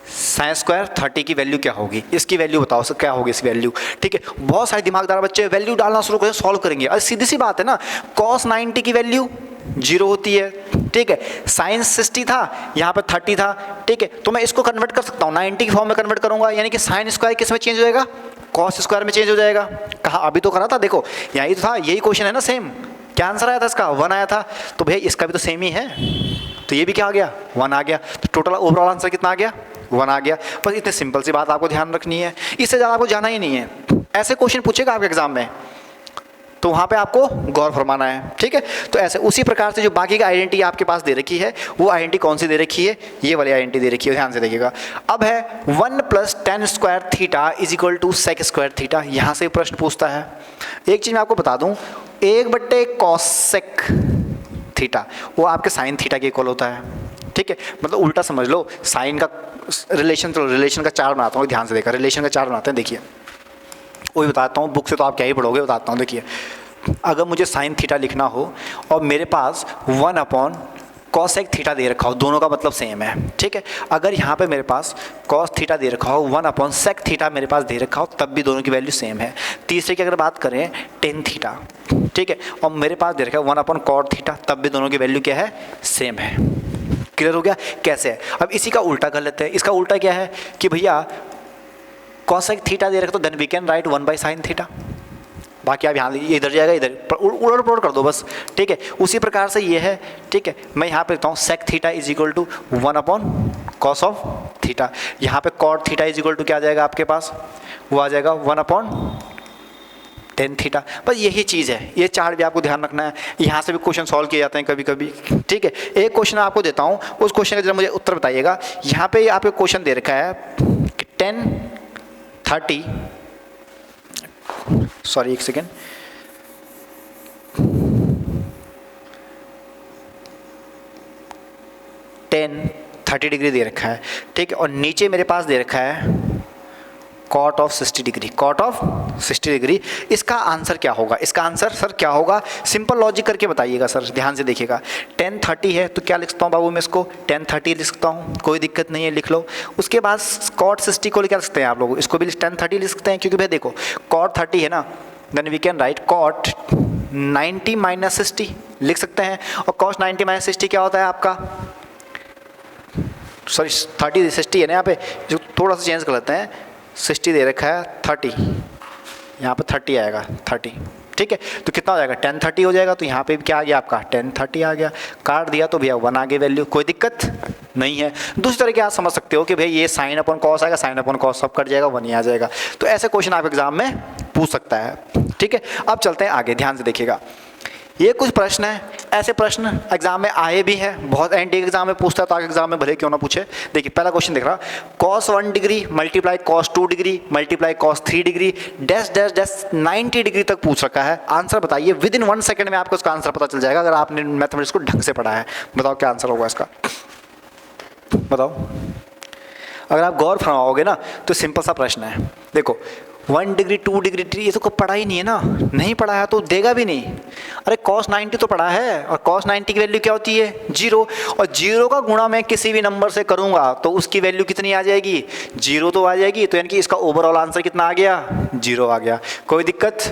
sine square 30 की वैल्यू क्या होगी? इसकी वैल्यू बताओ सर, क्या होगी इसकी वैल्यू, ठीक है। बहुत सारे दिमागदार बच्चे वैल्यू डालना शुरू करें, सॉल्व करेंगे। अरे सीधी सी बात है ना, कॉस 90 की वैल्यू 0 होती है, ठीक है। साइन 60 था, यहाँ पे 30 था, ठीक है। तो मैं इसको कन्वर्ट कर सकता हूँ, 90 की फॉर्म में कन्वर्ट करूँगा, यानी कि साइन स्क्वायर किस में चेंज हो जाएगा? कॉस स्क्वायर में चेंज हो जाएगा। कहा अभी तो करा था, देखो यही तो था, यही क्वेश्चन है ना सेम। क्या आंसर आया था इसका? 1 आया था। तो भैया इसका भी तो सेम ही है, तो ये भी क्या आ गया? 1 आ गया। तो टोटल ओवरऑल आंसर कितना आ गया? 1 आ गया। बस इतनी सिंपल सी बात आपको ध्यान रखनी है, इससे ज़्यादा आपको जाना ही नहीं है। ऐसे क्वेश्चन पूछेगा आपके एग्जाम में तो वहाँ पे आपको गौर फरमाना है, ठीक है। तो ऐसे उसी प्रकार से जो बाकी की आइडेंटिटी आपके पास दे रखी है, वो आइडेंटिटी कौन सी दे रखी है? ये वाली आइडेंटिटी दे रखी है, ध्यान से देखिएगा। अब है 1 + tan square theta = sec square theta. यहाँ से प्रश्न पूछता है। एक चीज़ मैं आपको बता दूँ, 1/cos sec थीटा वो आपके साइन थीटा के इक्वल होता है, ठीक है। मतलब उल्टा समझ लो, साइन का रिलेशन, चलो रिलेशन का चार्ट बनाता हूँ, ध्यान से देखा, रिलेशन का चार्ट बनाते हैं। देखिए वही बताता हूँ, बुक से तो आप क्या ही पढ़ोगे, बताता हूँ। देखिए अगर मुझे साइन थीटा लिखना हो और मेरे पास 1/cos sec थीटा दे रखा हो, दोनों का मतलब सेम है, ठीक है। अगर यहाँ पे मेरे पास cos थीटा दे रखा हो, 1/sec थीटा मेरे पास दे रखा हो, तब भी दोनों की वैल्यू सेम है। तीसरे की अगर बात करें tan थीटा, ठीक है, और मेरे पास दे रखा है 1/cot थीटा, तब भी दोनों की वैल्यू क्या है? सेम है। क्लियर हो गया कैसे है? अब इसी का उल्टा कर लेते हैं। इसका उल्टा क्या है कि भैया cosec थीटा दे रखा तो then we can write 1/sin theta. बाकी आप यहाँ इधर जाएगा, इधर उलट पुलट कर दो बस, ठीक है। उसी प्रकार से ये है, ठीक है। मैं यहाँ पे लिखता हूँ sec theta = 1/cos of theta. यहाँ पे cot थीटा = क्या आ जाएगा आपके पास? वो आ जाएगा 1/tan थीटा। बस यही चीज़ है, ये चार्ट भी आपको ध्यान रखना है। यहाँ से भी क्वेश्चन सॉल्व किए जाते हैं कभी कभी, ठीक है। एक क्वेश्चन आपको देता हूँ, उस क्वेश्चन का जरा मुझे उत्तर बताइएगा। यहाँ पे आपको क्वेश्चन दे रखा है कि 10 30, सॉरी एक सेकेंड, 10 30 डिग्री दे रखा है, ठीक है। और नीचे मेरे पास दे रखा है cot of 60 degree, cot of 60 degree. इसका आंसर क्या होगा? इसका आंसर सर क्या होगा? सिंपल लॉजिक करके बताइएगा सर, ध्यान से देखिएगा। tan 30 है तो क्या लिख सकता हूँ बाबू मैं इसको? tan 30 लिख सकता हूँ, कोई दिक्कत नहीं है, लिख लो। उसके बाद cot 60 को क्या लिख सकते हैं आप लोग? इसको भी tan 30 लिख सकते हैं, क्योंकि भाई देखो cot 30 है ना, then we can write cot 90 - 60 लिख सकते हैं। और cos 90 - 60 क्या होता है आपका? सॉरी 30 60 है ना, यहाँ पे जो थोड़ा सा चेंज कर लेते हैं, 60 दे रखा है 30, यहाँ पे 30 आएगा 30, ठीक है। तो कितना हो जाएगा? tan 30 हो जाएगा। तो यहाँ पे भी क्या आ गया आपका? tan 30 आ गया। काट दिया तो भैया 1 आ गई वैल्यू, कोई दिक्कत नहीं है। दूसरी तरीके आप समझ सकते हो कि भाई ये sin/cos आएगा, sin/cos सब कट जाएगा, 1 ही आ जाएगा। तो ऐसे क्वेश्चन आप एग्जाम में पूछ सकता है, ठीक है। अब चलते हैं आगे, ध्यान से देखिएगा। ये कुछ प्रश्न है, ऐसे प्रश्न एग्जाम में आए भी हैं, बहुत एनडीए एग्जाम में पूछता है, ताकि एग्जाम में भले क्यों ना पूछे। देखिए पहला क्वेश्चन देख रहा, cos 1 degree multiply cos 2 degree multiply cos 3 degree dash dash dash 90 degree तक पूछ रखा है। आंसर बताइए, विद इन 1 सेकंड में आपको उसका आंसर पता चल जाएगा, अगर आपने मैथमेटिक्स को ढंग से पढ़ा है। बताओ क्या आंसर होगा इसका, बताओ। अगर आप गौर फरमाओगे ना तो सिंपल सा प्रश्न है। देखो 1 डिग्री 2 डिग्री 3 ये तो पढ़ा ही नहीं है ना, नहीं पढ़ा है तो देगा भी नहीं। अरे cos 90 तो पढ़ा है, और cos 90 की वैल्यू क्या होती है 0, और 0 का गुणा मैं किसी भी नंबर से करूंगा तो उसकी वैल्यू कितनी आ जाएगी 0 तो आ जाएगी। तो यानी कि इसका ओवरऑल आंसर कितना आ गया 0 आ गया। कोई दिक्कत,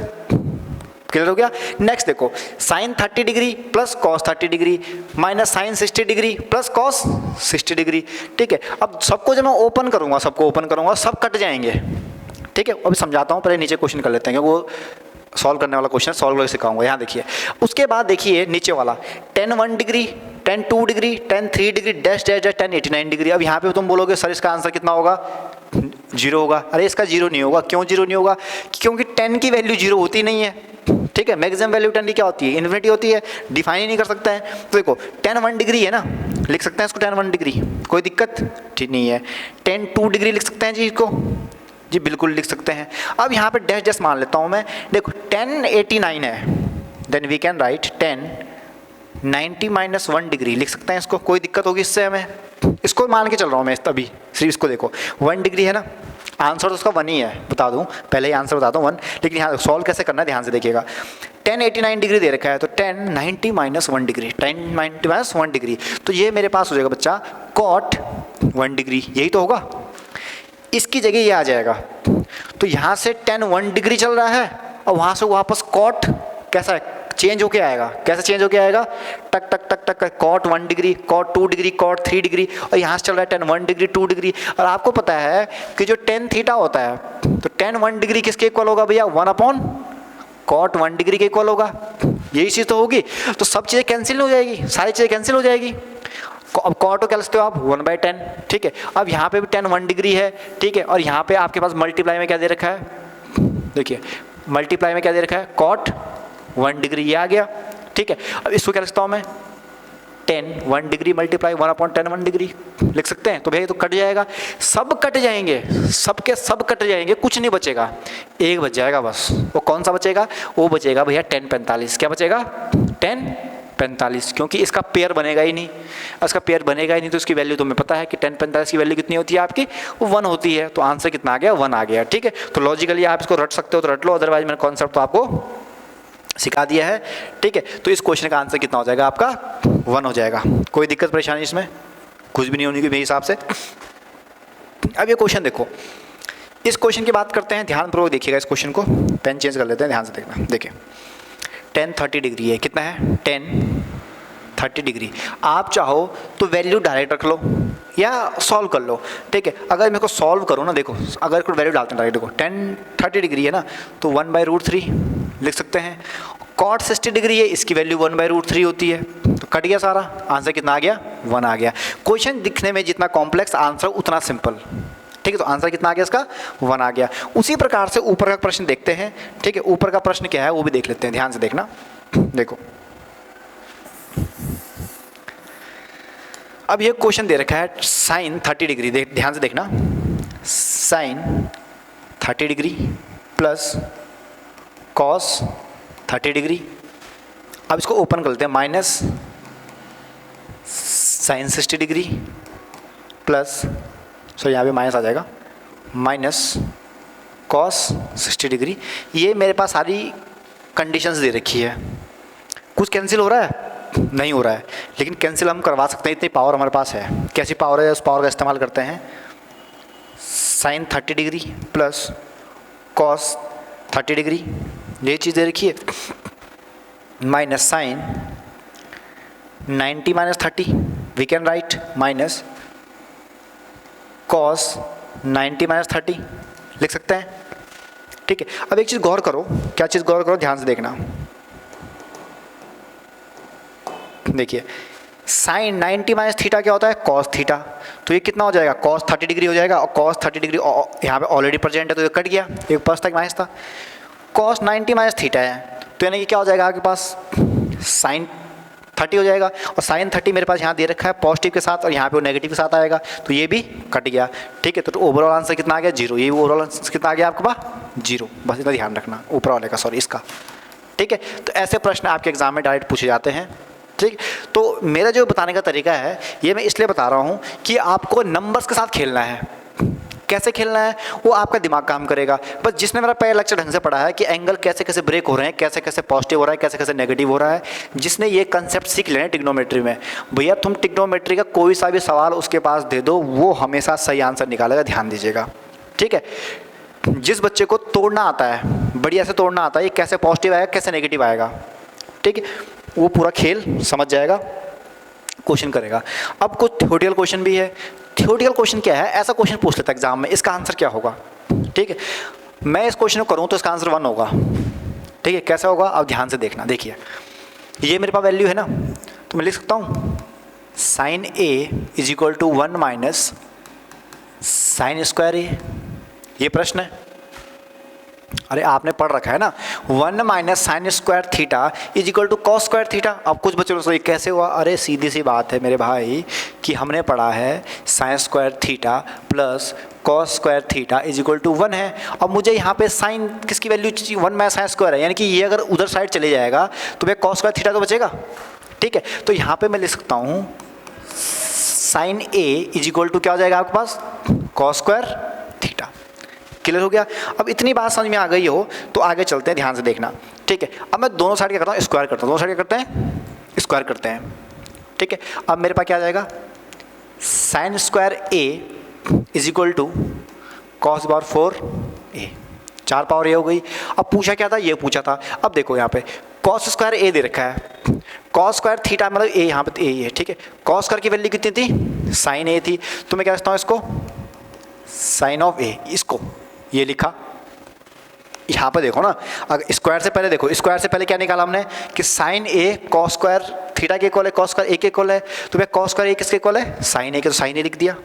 क्लियर हो गया। नेक्स्ट देखो sine 30 degree plus cos 30 degree minus sine 60 degree plus cos 60 degree. ठीक है, अब सबको जब मैं ओपन करूंगा, सबको ओपन करूंगा, सब कट जाएंगे। ठीक है, अभी समझाता हूँ, पहले नीचे क्वेश्चन कर लेते हैं क्योंकि वो सॉल्व करने वाला क्वेश्चन है, सॉल्व करके सिखाऊंगा। यहाँ देखिए, उसके बाद देखिए नीचे वाला tan 1 degree tan 2 degree tan 3 degree dash dash dash tan 89 degree. अब यहाँ पे तुम बोलोगे सर इसका आंसर कितना होगा 0 होगा। अरे इसका 0 नहीं होगा, क्यों 0 नहीं होगा, क्योंकि 10 की वैल्यू 0 होती नहीं है। ठीक है, मैक्सिमम वैल्यू 10 की क्या होती है इन्फिनिटी होती है, डिफाइन ही नहीं कर सकता है। तो देखो tan 1 डिग्री है ना, लिख सकते हैं इसको tan 1 डिग्री, कोई दिक्कत ठीक नहीं है। tan 2 डिग्री लिख सकते हैं जी इसको, जी बिल्कुल लिख सकते हैं। अब यहाँ पे डैश डैश मान लेता हूँ मैं, देखो tan 89 है, then we can write tan 90 minus 1 degree लिख सकते हैं इसको, कोई दिक्कत होगी इससे हमें, इसको मान के चल रहा हूँ मैं तभी, सिर्फ इसको देखो 1 डिग्री है ना, आंसर तो उसका 1 ही है, बता दूँ पहले ही आंसर बता दूँ 1, लेकिन यहाँ सॉल्व कैसे करना है ध्यान से देखिएगा। tan 89 डिग्री दे रखा है, तो tan 90 minus 1 degree, tan 90 minus 1 degree, तो ये मेरे पास हो जाएगा बच्चा cot 1 डिग्री, यही तो होगा। इसकी जगह ये आ जाएगा, तो यहाँ से tan 1 डिग्री चल रहा है और वहाँ से वापस cot कैसा है चेंज होके आएगा, कैसे चेंज होके आएगा, टक टक टक टक cot 1 degree cot 2 degree cot 3 degree, और यहाँ से चल रहा है tan 1 डिग्री 2 डिग्री। और आपको पता है कि जो tan थीटा होता है, तो tan 1 डिग्री किसके इक्वल होगा भैया 1 अपॉन cot 1 डिग्री के इक्वल होगा, यही चीज़ तो होगी। तो सब चीज़ें कैंसिल हो जाएगी, सारी चीज़ें कैंसिल हो जाएगी। अब cot को क्या लिखते हो आप 1/10। ठीक है, अब यहाँ पे भी tan 1 डिग्री है, ठीक है, और यहाँ पे आपके पास मल्टीप्लाई में क्या दे रखा है, देखिए मल्टीप्लाई में क्या दे रखा है cot 1 डिग्री, ये आ गया। ठीक है, अब इसको क्या लिखता हूँ मैं tan 1 degree multiply 1/tan 1 degree लिख सकते हैं। तो भैया तो कट जाएगा, सब कट जाएंगे, सबके सब कट जाएंगे, कुछ नहीं बचेगा, एक बच जाएगा बस। वो कौन सा बचेगा, वो बचेगा भैया tan 45। क्या बचेगा tan 45, क्योंकि इसका पेयर बनेगा ही नहीं, इसका पेयर बनेगा ही नहीं, तो इसकी वैल्यू तुम्हें पता है कि tan 45 की वैल्यू कितनी होती है आपकी, वो 1 होती है। तो आंसर कितना आ गया 1 आ गया। ठीक है, तो लॉजिकली आप इसको रट सकते हो तो रट लो, अदरवाइज मैंने कॉन्सेप्ट तो आपको सिखा दिया है। ठीक है, तो इस क्वेश्चन का आंसर कितना हो जाएगा आपका 1 हो जाएगा। कोई दिक्कत परेशानी इसमें कुछ भी नहीं होनी मेरे हिसाब से। अब ये क्वेश्चन देखो, इस क्वेश्चन की बात करते हैं, ध्यानपूर्वक देखिएगा इस क्वेश्चन को, पेन चेंज कर लेते हैं, ध्यान से देखना। देखिए tan 30 डिग्री है, कितना है tan 30 डिग्री। आप चाहो तो वैल्यू डायरेक्ट रख लो या सॉल्व कर लो। ठीक है, अगर मेरे को सॉल्व करो ना, देखो अगर कोई वैल्यू डालते हैं डायरेक्ट, देखो tan 30 डिग्री है ना, तो 1/√3 लिख सकते हैं। cot 60 डिग्री है, इसकी वैल्यू 1/√3 होती है, तो कट गया सारा, आंसर कितना आ गया 1 आ गया। क्वेश्चन दिखने में जितना कॉम्प्लेक्स, आंसर उतना सिंपल। ठीक है, तो आंसर कितना आ गया इसका 1 आ गया। उसी प्रकार से ऊपर का प्रश्न देखते हैं। ठीक है, ऊपर का प्रश्न क्या है वो भी देख लेते हैं, ध्यान से देखना। देखो अब ये क्वेश्चन दे रखा है साइन 30 डिग्री, ध्यान से देखना, sine 30 degree plus cos 30 degree. अब इसको ओपन कर लेते हैं, minus sine 60 degree plus, so यहाँ पे माइनस आ जाएगा, माइनस कॉस 60 डिग्री। ये मेरे पास सारी कंडीशंस दे रखी है। कुछ कैंसिल हो रहा है नहीं हो रहा है, लेकिन कैंसिल हम करवा सकते हैं, इतनी पावर हमारे पास है। कैसी पावर है, उस पावर का इस्तेमाल करते हैं। Sine 30 degree plus cos 30 degree, ये चीज़ दे रखी है, minus sine 90 minus 30, we can write minus cos 90 minus 30 लिख सकते हैं। ठीक है, अब एक चीज़ गौर करो, क्या चीज़ गौर करो, ध्यान से देखना। देखिए साइन 90 माइनस थीटा क्या होता है कॉस थीटा, तो ये कितना हो जाएगा कॉस 30 डिग्री हो जाएगा, और कॉस 30 डिग्री यहाँ पे ऑलरेडी प्रेजेंट है तो ये कट गया, एक प्लस तक माइनस था। कॉस 90 माइनस थीटा है, तो यानी कि क्या हो जाएगा आपके पास साइन 30 हो जाएगा, और साइन 30 मेरे पास यहाँ दे रखा है पॉजिटिव के साथ, और यहाँ पे वो नेगेटिव के साथ आएगा, तो ये भी कट गया। ठीक है, तो ओवरऑल आंसर कितना आ गया? 0। ये ओवरऑल आंसर कितना आ गया आपके पास? 0। बस इतना ध्यान रखना, ऊपर वाले का, सॉरी इसका। ठीक है, तो ऐसे प्रश्न आपके एग्जाम में डायरेक्ट पूछे जाते हैं। ठीक, तो मेरा जो बताने का तरीका है ये मैं इसलिए बता रहा हूँ कि आपको नंबर्स के साथ खेलना है। कैसे खेलना है वो आपका दिमाग काम करेगा। बस जिसने मेरा पहला लेक्चर ढंग से पढ़ा है कि एंगल कैसे कैसे ब्रेक हो रहे हैं, कैसे कैसे पॉजिटिव हो रहा है, कैसे कैसे नेगेटिव हो रहा है, जिसने ये कंसेप्ट सीख लेना टिग्नोमेट्री में, भैया तुम टिग्नोमेट्री का कोई सा भी सवाल उसके पास दे दो, वो हमेशा सही आंसर निकालेगा, ध्यान दीजिएगा। ठीक है, जिस बच्चे को तोड़ना आता है, बढ़िया से तोड़ना आता है, ये कैसे पॉजिटिव आएगा कैसे नेगेटिव आएगा, ठीक है, वो पूरा खेल समझ जाएगा, क्वेश्चन करेगा। अब कुछ थ्योरेटिकल क्वेश्चन भी है। थ्योरेटिकल क्वेश्चन क्या है? ऐसा क्वेश्चन पूछ लेता है एग्जाम में, इसका आंसर क्या होगा? ठीक है, मैं इस क्वेश्चन को करूँ तो इसका आंसर 1 होगा। ठीक है, कैसा होगा आप ध्यान से देखना। देखिए ये मेरे पास वैल्यू है ना, तो मैं लिख सकता हूँ sine A is equal to 1 minus sine square A. ये प्रश्न है, अरे आपने पढ़ रखा है ना, 1 minus sine square theta is equal to cos square theta. अब कुछ बच्चों को ये कैसे हुआ? अरे सीधी सी बात है मेरे भाई कि हमने पढ़ा है sine square theta plus cos square theta is equal to 1 है। अब मुझे यहाँ पे साइन किसकी वैल्यू चाहिए? 1 माइनस साइन स्क्वायर है, यानी कि ये अगर उधर साइड चले जाएगा तो भाई कॉस स्क्वायर थीटा तो बचेगा। ठीक है, तो यहाँ पर मैं लिख सकता हूँ sine A is equal to क्या हो जाएगा आपके पास? Cos square theta. क्लियर हो गया? अब इतनी बात समझ में आ गई हो तो आगे चलते हैं, ध्यान से देखना। ठीक है, अब मैं दोनों साइड क्या करता हूँ? स्क्वायर करता हूँ। दोनों साइड क्या करते हैं? स्क्वायर करते हैं। ठीक है, अब मेरे पास क्या आ जाएगा? Sine square A is equal to cos power 4 A. 4 power A हो गई। अब पूछा क्या था? ये पूछा था। अब देखो यहाँ पे कॉस स्क्वायर ए दे रखा है, कॉस स्क्वायर थीटा मतलब ए, यहाँ पे ए है। ठीक है, कॉस स्क्वायर की वैल्यू कितनी थी? साइन ए थी, तो मैं क्या लिखता हूँ इसको? साइन ऑफ ए। इसको ये लिखा। यहाँ पे देखो ना, अगर स्क्वायर से पहले देखो, स्क्वायर से पहले क्या निकाला हमने कि साइन ए कॉस स्क्वायर थीटा के इक्वल है, कॉस स्क्वायर ए के इक्वल है, तो भाई कॉस स्क्वायर ए किसके इक्वल है? साइन ए के, तो साइन ए लिख दिया।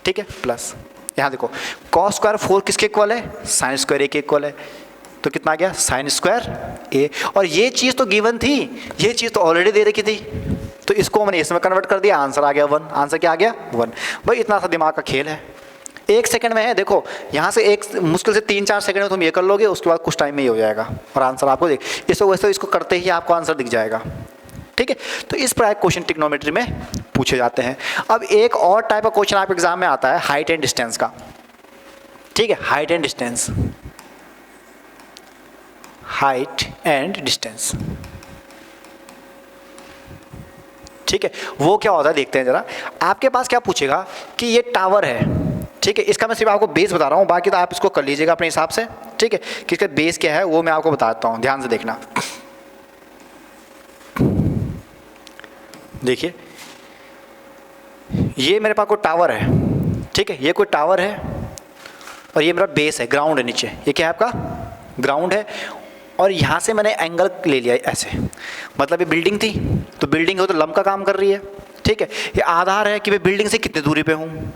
ठीक है, प्लस यहाँ देखो कॉस स्क्वायर 4 किसके इक्वल है? साइन स्क्वायर ए के इक्वल है, तो कितना आ गया? साइन स्क्वायर ए। और ये चीज़ तो गिवन थी, ये चीज़ तो ऑलरेडी दे रखी थी, तो इसको मैंने इसमें कन्वर्ट कर दिया, आंसर आ गया 1। आंसर क्या आ गया? 1। भाई इतना सा दिमाग का खेल है, 1 सेकंड में है। देखो यहाँ से एक मुश्किल से 3-4 सेकंड में तुम ये कर लोगे, उसके बाद कुछ टाइम में ही हो जाएगा और आंसर आपको देख, इसको वैसे इसको करते ही आपको आंसर दिख जाएगा। ठीक है, तो इस प्रकार क्वेश्चन टिग्नोमेट्री में पूछे जाते हैं। अब एक और टाइप का क्वेश्चन आपके एग्जाम में आता है हाइट एंड डिस्टेंस का। ठीक है, height and distance, height and distance. ठीक है, वो क्या होता है देखते हैं जरा। आपके पास क्या पूछेगा कि ये टावर है, ठीक है, इसका मैं सिर्फ आपको बेस बता रहा हूँ, बाकी तो आप इसको कर लीजिएगा अपने हिसाब से। ठीक है, कि इसका बेस क्या है वो मैं आपको बताता हूँ, ध्यान से देखना। देखिए ये मेरे पास कोई टावर है, ठीक है, ये कोई टावर है और ये मेरा बेस है, ग्राउंड है नीचे। ये क्या है आपका? ग्राउंड है। और यहाँ से मैंने एंगल ले लिया ऐसे, मतलब ये बिल्डिंग थी, तो बिल्डिंग हो तो लंब का काम कर रही है। ठीक है, ये आधार है कि मैं बिल्डिंग से कितनी दूरी पे हूँ,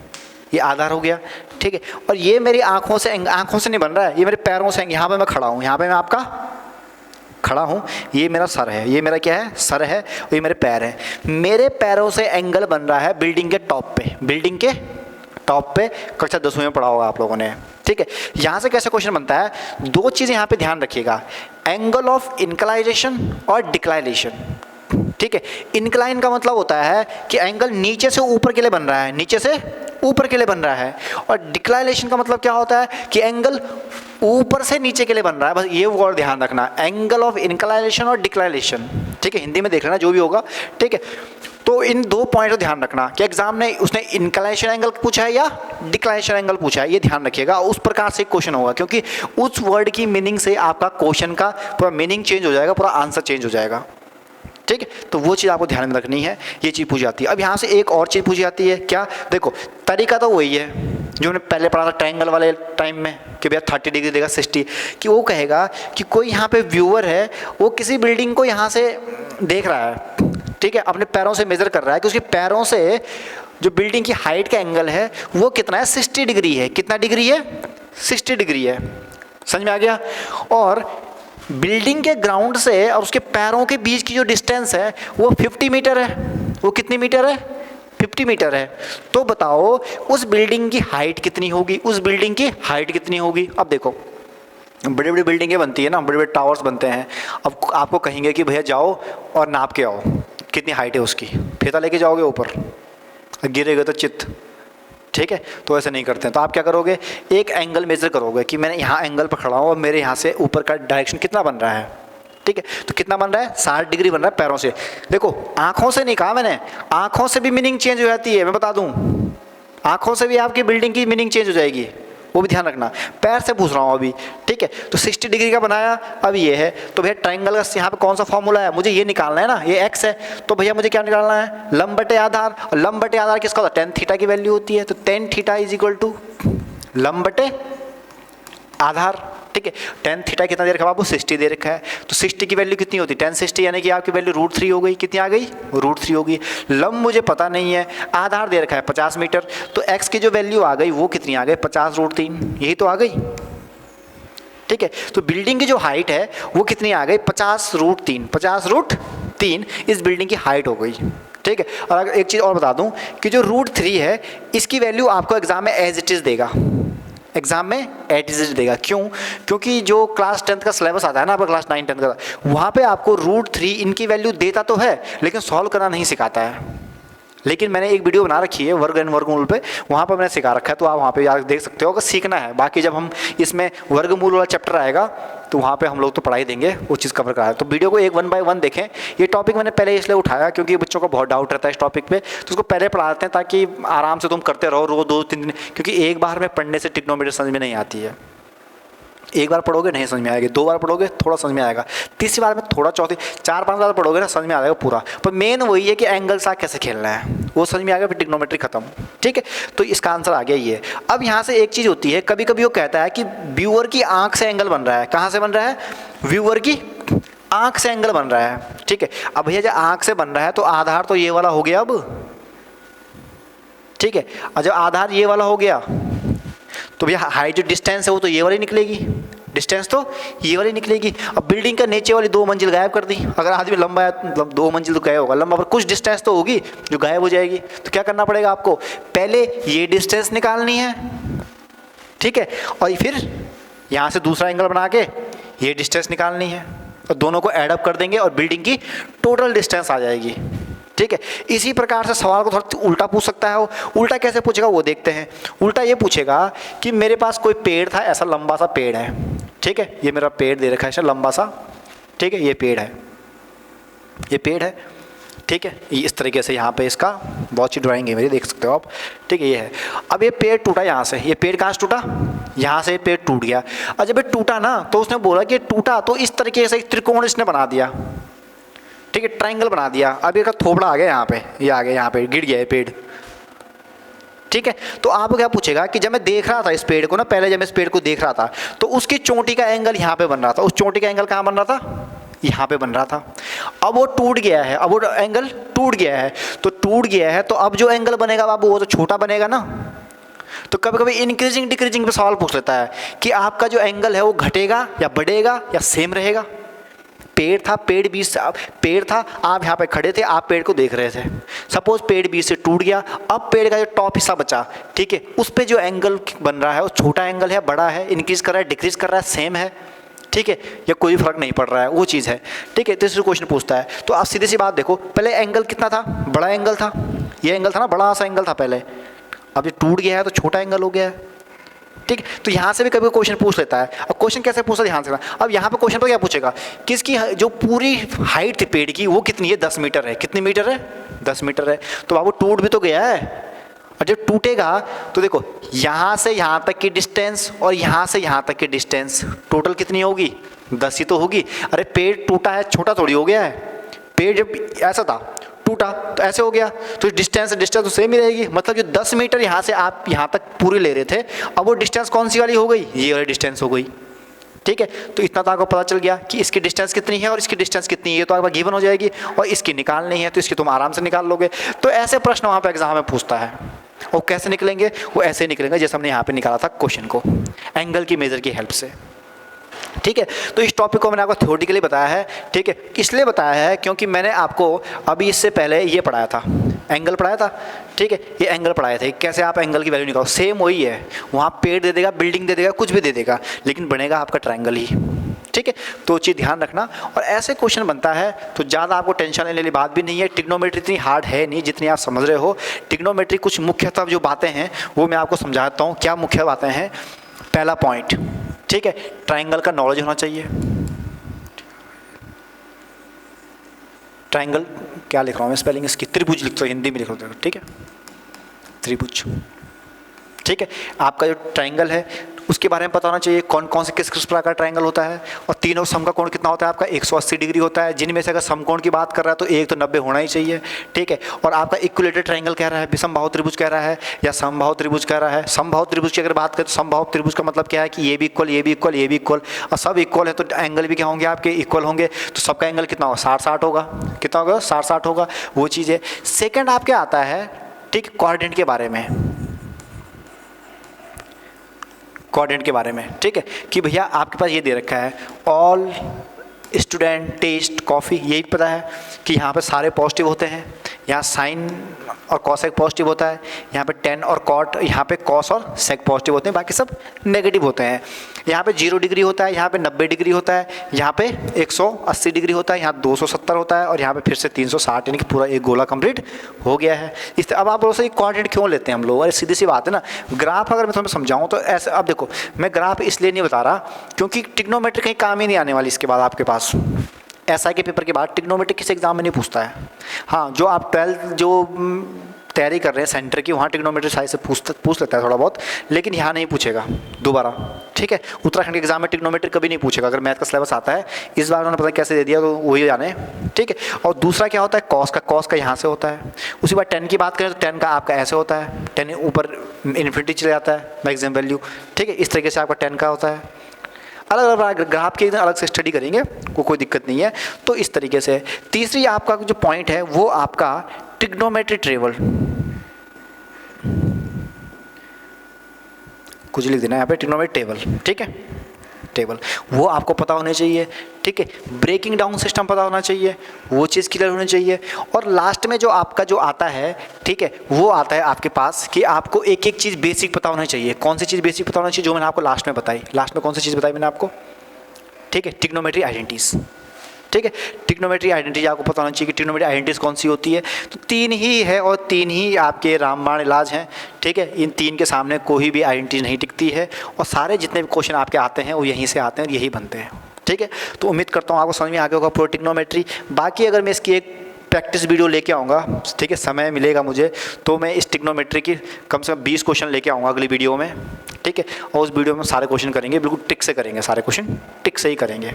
ये आधार हो गया। ठीक है, और ये मेरी आँखों से नहीं बन रहा है, ये मेरे पैरों से, यहाँ पे मैं खड़ा हूँ, यहाँ पे मैं आपका खड़ा हूँ, ये मेरा सर है, ये मेरा क्या है? सर है, और ये मेरे पैर हैं। मेरे पैरों से एंगल बन रहा है बिल्डिंग के टॉप पे, बिल्डिंग के टॉप पे। कक्षा 10वीं में पढ़ा होगा आप लोगों ने। ठीक है, यहाँ से कैसे क्वेश्चन बनता है? 2 चीज़ें यहाँ पे ध्यान रखिएगा, एंगल ऑफ इंक्लाइनेशन और डिक्लाइनेशन। ठीक है, इंक्लाइन का मतलब होता है कि एंगल नीचे से ऊपर के लिए बन रहा है, नीचे से ऊपर के लिए बन रहा है। और डिक्लाइनेशन का मतलब क्या होता है कि एंगल ऊपर से नीचे के लिए बन रहा है। बस ये वर्ड ध्यान रखना, एंगल ऑफ इंक्लाइनेशन और डिक्लाइनेशन। ठीक है, हिंदी में देख लेना जो भी होगा। ठीक है, तो इन 2 पॉइंट को ध्यान रखना कि एग्जाम ने उसने इंक्लाइनेशन एंगल पूछा है या डिक्लाइनेशन एंगल पूछा है, ये ध्यान रखिएगा। उस प्रकार से क्वेश्चन होगा, क्योंकि उस वर्ड की मीनिंग से आपका क्वेश्चन का पूरा मीनिंग चेंज हो जाएगा, पूरा आंसर चेंज हो जाएगा। ठीक है, तो वो चीज़ आपको ध्यान में रखनी है, ये चीज़ पूछी जाती है। अब यहाँ से एक और चीज़ पूछी जाती है, क्या? देखो तरीका तो वही है जो हमने पहले पढ़ा था ट्रायंगल वाले टाइम में कि भैया 30 डिग्री देगा 60, कि वो कहेगा कि कोई यहाँ पे व्यूअर है, वो किसी बिल्डिंग को यहाँ से देख रहा है। ठीक है, अपने पैरों से मेजर कर रहा है कि उसके पैरों से जो बिल्डिंग की हाइट का एंगल है वो कितना है? 60 डिग्री है। कितना डिग्री है? 60 डिग्री है। समझ में आ गया? और बिल्डिंग के ग्राउंड से और उसके पैरों के बीच की जो डिस्टेंस है वो 50 मीटर है। वो कितनी मीटर है? 50 मीटर है। तो बताओ उस बिल्डिंग की हाइट कितनी होगी? उस बिल्डिंग की हाइट कितनी होगी? अब देखो बड़ी बड़ी बिल्डिंगें बनती है ना, बड़े बड़े टावर्स बनते हैं। अब आपको कहेंगे कि भैया जाओ और नाप के आओ कितनी हाइट है उसकी, फीता लेके जाओगे ऊपर, गिरेगा तो चित, ठीक है। तो ऐसे नहीं करते हैं। तो आप क्या करोगे, एक एंगल मेजर करोगे कि मैंने यहाँ एंगल पर खड़ा हूँ और मेरे यहाँ से ऊपर का डायरेक्शन कितना बन रहा है, ठीक है। तो कितना बन रहा है? 60 डिग्री बन रहा है पैरों से। देखो आँखों से नहीं कहा मैंने, आँखों से भी मीनिंग चेंज हो जाती है, मैं बता दूँ। आँखों से भी आपकी बिल्डिंग की मीनिंग चेंज हो जाएगी, वो भी ध्यान रखना। पैर से पूछ रहा हूँ अभी, ठीक है। तो 60 डिग्री का बनाया, अब ये है तो भैया ट्रायंगल का यहाँ पे कौन सा फॉर्मूला है? मुझे ये निकालना है ना, ये x है, तो भैया मुझे क्या निकालना है? लंब बटे आधार। और लंब बटे आधार किसका होता है? tan थीटा की वैल्यू होती है। तो tan theta is equal to लंब बटे आधार, ठीक है। tan थीटा कितना दे रखा है आपको? 60 दे रखा है। तो 60 की वैल्यू कितनी होती है? tan 60 यानी कि आपकी वैल्यू √3 हो गई। कितनी आ गई? √3 हो गई। लंब मुझे पता नहीं है, आधार दे रखा है 50 मीटर, तो x की जो वैल्यू आ गई वो कितनी आ गई? 50√3, यही तो आ गई, ठीक है। तो बिल्डिंग की जो हाइट है वो कितनी आ गई? 50√3, 50√3 इस बिल्डिंग की हाइट हो गई, ठीक है। और अगर एक चीज़ और बता दूं कि जो √3 है इसकी वैल्यू आपको एग्जाम में एज इट इज़ देगा, एग्जाम में एज इट इज देगा। क्यों? क्योंकि जो क्लास 10th का सिलेबस आता है ना, आपका क्लास 9 10 का, वहाँ पे आपको √3 इनकी वैल्यू देता तो है लेकिन सॉल्व करना नहीं सिखाता है। लेकिन मैंने एक वीडियो बना रखी है वर्ग एंड वर्गमूल पे, वहाँ पर मैंने सिखा रखा है, तो आप वहाँ पे यार देख सकते हो अगर सीखना है। बाकी जब हम इसमें वर्गमूल वाला चैप्टर आएगा तो वहाँ पे हम लोग तो पढ़ाई देंगे, वो चीज़ कवर कराए। तो वीडियो को एक 1 by 1 देखें। ये टॉपिक मैंने पहले इसलिए उठाया क्योंकि बच्चों को बहुत डाउट रहता है इस टॉपिक पे, तो उसको पहले पढ़ाते हैं ताकि आराम से तुम करते रहो रोज 2-3 दिन, क्योंकि एक बार में पढ़ने से ट्रिग्नोमेट्री समझ में नहीं आती है। एक बार पढ़ोगे नहीं समझ में आएगी, 2 बार पढ़ोगे थोड़ा समझ में आएगा, तीसरी बार में थोड़ा, चौथी 4-5 बार पढ़ोगे ना समझ में आ जाएगा पूरा। पर मेन वही है कि एंगल साथ कैसे खेलना है वो समझ में आ गया, फिर ट्रिग्नोमेट्री खत्म, ठीक है। तो इसका आंसर आ गया ये। अब यहाँ से एक चीज़ होती है, कभी कभी वो कहता है कि व्यूअर की आंख से एंगल बन रहा है। कहाँ से बन रहा है? व्यूअर की आंख से एंगल बन रहा है, ठीक है। अब भैया जब आंख से बन रहा है तो आधार तो ये वाला हो गया अब, ठीक है। और जब आधार ये वाला हो गया तो भैया हाइट जो डिस्टेंस है वो तो ये वाली निकलेगी, डिस्टेंस तो ये वाली निकलेगी। अब बिल्डिंग का नीचे वाली 2 मंजिल गायब कर दी, अगर आदमी लंबा है मतलब 2 मंजिल तो गायब होगा लंबा, पर कुछ डिस्टेंस तो होगी जो गायब हो जाएगी। तो क्या करना पड़ेगा आपको? पहले ये डिस्टेंस निकालनी है, ठीक है, और फिर यहाँ से दूसरा एंगल बना के ये डिस्टेंस निकालनी है, और दोनों को एड अप कर देंगे और बिल्डिंग की टोटल डिस्टेंस आ जाएगी, ठीक है। इसी प्रकार से सवाल को थोड़ा उल्टा पूछ सकता है वो। उल्टा कैसे पूछेगा वो देखते हैं। उल्टा ये पूछेगा कि मेरे पास कोई पेड़ था, ऐसा लंबा सा पेड़ है, ठीक है, ये मेरा पेड़ दे रखा है ऐसा लंबा सा, ठीक है, ये पेड़ है, ये पेड़ है, ठीक है। ये इस तरीके से यहाँ पे इसका बहुत सी ड्राइंग है मेरी, देख सकते हो आप, ठीक है, ये है। अब ये पेड़ टूटा यहाँ से, ये पेड़ कहाँ से टूटा? यहाँ से पेड़ टूट गया। और जब ये टूटा ना तो उसने बोला कि टूटा तो इस तरीके से एक त्रिकोण इसने बना दिया, ठीक है, ट्रायंगल बना दिया। अब इसका थोबड़ा आ गया यहाँ पे, ये आ गया यहाँ पे, गिर गया है पेड़, ठीक है। तो आपको क्या पूछेगा कि जब मैं देख रहा था इस पेड़ को ना, पहले जब मैं इस पेड़ को देख रहा था तो उसकी चोटी का एंगल यहाँ पे बन रहा था, उस चोटी का एंगल कहाँ बन रहा था? यहाँ पे बन रहा था। अब वो टूट गया है, अब वो एंगल टूट गया है, तो टूट गया है तो अब जो एंगल बनेगा बाबू वो तो छोटा बनेगा ना। तो कभी कभी इंक्रीजिंग डिक्रीजिंग पे सवाल पूछ लेता है कि आपका जो एंगल है वो घटेगा या बढ़ेगा या सेम रहेगा। पेड़ था, पेड़ बीच से, पेड़ था, आप यहाँ पे खड़े थे, आप पेड़ को देख रहे थे, सपोज पेड़ बीच से टूट गया, अब पेड़ का जो टॉप हिस्सा बचा, ठीक है, उस पे जो एंगल बन रहा है वो छोटा एंगल है, बड़ा है, इंक्रीज कर रहा है, डिक्रीज कर रहा है, सेम है, ठीक है, या कोई फर्क नहीं पड़ रहा है, वो चीज़ है, ठीक है। तीसरा क्वेश्चन पूछता है तो आप सीधी सी बात देखो, पहले एंगल कितना था? बड़ा एंगल था, ये एंगल था ना, बड़ा सा एंगल था पहले, अब ये टूट गया है तो छोटा एंगल हो गया है, ठीक। तो यहाँ से भी कभी क्वेश्चन पूछ लेता है। अब क्वेश्चन कैसे पूछता है ध्यान से। अब यहाँ पे क्वेश्चन तो क्या पूछेगा कि इसकी जो पूरी हाइट थी पेड़ की वो कितनी है? 10 मीटर है। कितनी मीटर है? 10 मीटर है। तो बाबू टूट भी तो गया है, और जब टूटेगा तो देखो यहाँ से यहाँ तक की डिस्टेंस और यहाँ से यहाँ तक की डिस्टेंस टोटल कितनी होगी? 10 ही तो होगी। अरे पेड़ टूटा है, छोटा थोड़ी हो गया है। पेड़ जब ऐसा था टूटा तो ऐसे हो गया, तो डिस्टेंस तो सेम ही रहेगी। मतलब जो 10 मीटर यहाँ से आप यहाँ तक पूरी ले रहे थे, अब वो डिस्टेंस कौन सी वाली हो गई? ये वाली डिस्टेंस हो गई, ठीक है। तो इतना तो आपको पता चल गया कि इसकी डिस्टेंस कितनी है और इसकी डिस्टेंस कितनी है, तो आपका गिवन हो जाएगी। और इसकी निकालनी है तो इसकी तुम आराम से निकाल लोगे। तो ऐसे प्रश्न वहाँ पर एग्जाम में पूछता है। और कैसे निकलेंगे? वो ऐसे निकलेंगे जैसे हमने यहाँ पे निकाला था क्वेश्चन को, एंगल की मेजर की हेल्प से। ठीक है। तो इस टॉपिक को मैंने आपको थ्योरेटिकली बताया है, ठीक है। इसलिए बताया है क्योंकि मैंने आपको अभी इससे पहले ये पढ़ाया था, एंगल पढ़ाया था, ठीक है। ये एंगल पढ़ाए थे, कैसे आप एंगल की वैल्यू निकालो। सेम वही है, वहाँ पेड़ दे देगा, बिल्डिंग दे देगा, कुछ भी दे देगा, लेकिन बनेगा आपका ट्रायंगल ही, ठीक है। तो चीज़ ध्यान रखना। और ऐसे क्वेश्चन बनता है तो ज़्यादा आपको टेंशन लेने वाली बात भी नहीं है। ट्रिग्नोमेट्री इतनी हार्ड है नहीं जितनी आप समझ रहे हो। ट्रिग्नोमेट्री कुछ मुख्यतः जो बातें हैं वो मैं आपको समझाता हूँ। क्या मुख्य बातें हैं? पहला पॉइंट, ठीक है, ट्रायंगल का नॉलेज होना चाहिए। ट्रायंगल क्या लिख रहा हूँ मैं, स्पेलिंग इसकी त्रिभुज लिखता हूँ, हिंदी में लिख रहा हूँ, ठीक है, त्रिभुज, ठीक है। आपका जो ट्रायंगल है उसके बारे में पता होना चाहिए, कौन कौन से किस किस प्रकार का ट्रायंगल होता है, और तीनों सम का कोण कितना होता है आपका 180 डिग्री होता है, जिनमें से अगर समकोण की बात कर रहा है तो एक तो 90 होना ही चाहिए, ठीक है। और आपका इक्विलेटरल ट्रायंगल कह रहा है, विषमबाहु त्रिभुज कह रहा है, या समबाहु त्रिभुज कह रहा है। समबाहु त्रिभुज की अगर बात करें तो समबाहु त्रिभुज का मतलब क्या है कि ये भी इक्वल, ये भी इक्वल, ये भी इक्वल, और सब इक्वल है तो एंगल भी क्या होंगे आपके, इक्वल होंगे। तो सबका एंगल कितना होगा, 60-60 होगा। कितना होगा, 60-60 होगा, वो चीज़ है। सेकेंड आप क्या आता है, ठीक, कोऑर्डिनेट के बारे में, कोऑर्डिनेट के बारे में, ठीक है, कि भैया आपके पास ये दे रखा है ऑल स्टूडेंट टेस्ट कॉफ़ी, यही पता है कि यहाँ पे सारे पॉजिटिव होते हैं, यहाँ साइन और कॉसेक पॉजिटिव होता है, यहाँ पे टेन और कॉट, यहाँ पे कॉस और सेक पॉजिटिव होते हैं, बाकी सब नेगेटिव होते हैं। यहाँ पे 0 डिग्री होता है, यहाँ पे 90 डिग्री होता है, यहाँ पे 180 डिग्री होता है, यहाँ 270 होता है, और यहाँ पे फिर से 360, यानी कि पूरा एक गोला कंप्लीट हो गया है। इस अब आप बोलो सर कोऑर्डिनेट क्यों लेते हैं हम लोग? अरे सीधी सी बात है ना, ग्राफ अगर मैं तुम्हें समझाऊँ तो ऐसे, अब देखो मैं ग्राफ इसलिए नहीं बता रहा क्योंकि ट्रिग्नोमेट्री कहीं काम ही नहीं आने वाली इसके बाद आपके पास। एसआई के पेपर के बाद ट्रिग्नोमेट्री किसी एग्जाम में नहीं पूछता है। हाँ, जो आप 12th जो तैयारी कर रहे हैं सेंटर की, वहाँ ट्रिग्नोमेट्री साइज से पूछ लेता है थोड़ा बहुत, लेकिन यहाँ नहीं पूछेगा दोबारा, ठीक है। उत्तराखंड के एग्जाम में ट्रिग्नोमेट्री कभी नहीं पूछेगा। अगर मैथ का सिलेबस आता है, इस बार उन्होंने पता कैसे दे दिया तो वही जाने, ठीक है। और दूसरा क्या होता है, कॉस का यहाँ से होता है। उसी बार 10 की बात करें तो 10 का आपका ऐसे होता है, 10 ऊपर इन्फिनिटी चले जाता है मैक्सिमम वैल्यू, ठीक है। इस तरीके से आपका 10 का होता है। अलग अलग ग्राफ की अलग से स्टडी करेंगे, कोई दिक्कत नहीं है। तो इस तरीके से तीसरी आपका जो पॉइंट है वो आपका ट्रिग्नोमेट्री टेबल, कुछ लिख देना यहाँ पे, ट्रिग्नोमेट्री टेबल, ठीक है, टेबल वो आपको पता होने चाहिए, ठीक है। ब्रेकिंग डाउन सिस्टम पता होना चाहिए, वो चीज़ क्लियर होनी चाहिए। और लास्ट में जो आपका जो आता है, ठीक है, वो आता है आपके पास कि आपको एक एक चीज़ बेसिक पता होना चाहिए। कौन सी चीज़ बेसिक पता होना चाहिए? जो मैंने आपको लास्ट में बताई। लास्ट में कौन सी चीज़ बताई मैंने आपको, ठीक है, ट्रिग्नोमेट्री आइडेंटिटीज, ठीक है। ट्रिग्नोमेट्री आइडेंटिटी आपको पता होना चाहिए कि ट्रिग्नोमेट्री आइडेंटिटीज कौन सी होती है। तो 3 ही है और 3 ही आपके रामबाण इलाज हैं, ठीक है। इन 3 के सामने कोई भी आइडेंटिटी नहीं टिकती है, और सारे जितने भी क्वेश्चन आपके आते हैं वो यहीं से आते हैं और यही बनते हैं, ठीक है। तो उम्मीद करता हूँ आपको समझ में आ गया होगा पूरा ट्रिग्नोमेट्री। बाकी अगर मैं इसकी एक प्रैक्टिस वीडियो लेके आऊँगा, ठीक है, समय मिलेगा मुझे तो मैं इस ट्रिग्नोमेट्री की कम से कम 20 क्वेश्चन लेके आऊँगा अगली वीडियो में, ठीक है। और उस वीडियो में सारे क्वेश्चन करेंगे, बिल्कुल टिक से करेंगे, सारे क्वेश्चन टिक से ही करेंगे,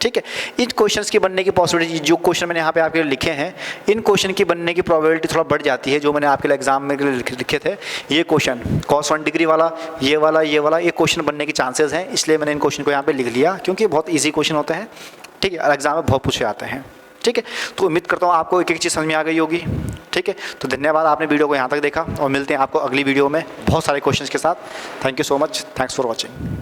ठीक है। इन क्वेश्चंस के बनने की पॉसिबिलिटी, जो क्वेश्चन मैंने यहाँ पे आपके लिए लिखे हैं, इन क्वेश्चन की बनने की प्रोबेबिलिटी थोड़ा बढ़ जाती है। जो मैंने आपके लिए एग्जाम में लिखे थे, ये क्वेश्चन cos 1 डिग्री वाला, ये वाला, ये क्वेश्चन बनने के चांसेस हैं, इसलिए मैंने इन क्वेश्चन को यहाँ पे लिख लिया क्योंकि बहुत ईजी क्वेश्चन होते हैं, ठीक है, और एग्जाम में बहुत पूछे आते हैं, ठीक है। तो उम्मीद करता हूँ आपको एक एक चीज़ समझ में आ गई होगी, ठीक है। तो धन्यवाद, आपने वीडियो को यहाँ तक देखा, और मिलते हैं आपको अगली वीडियो में बहुत सारे क्वेश्चन के साथ। Thank you so much, thanks for watching.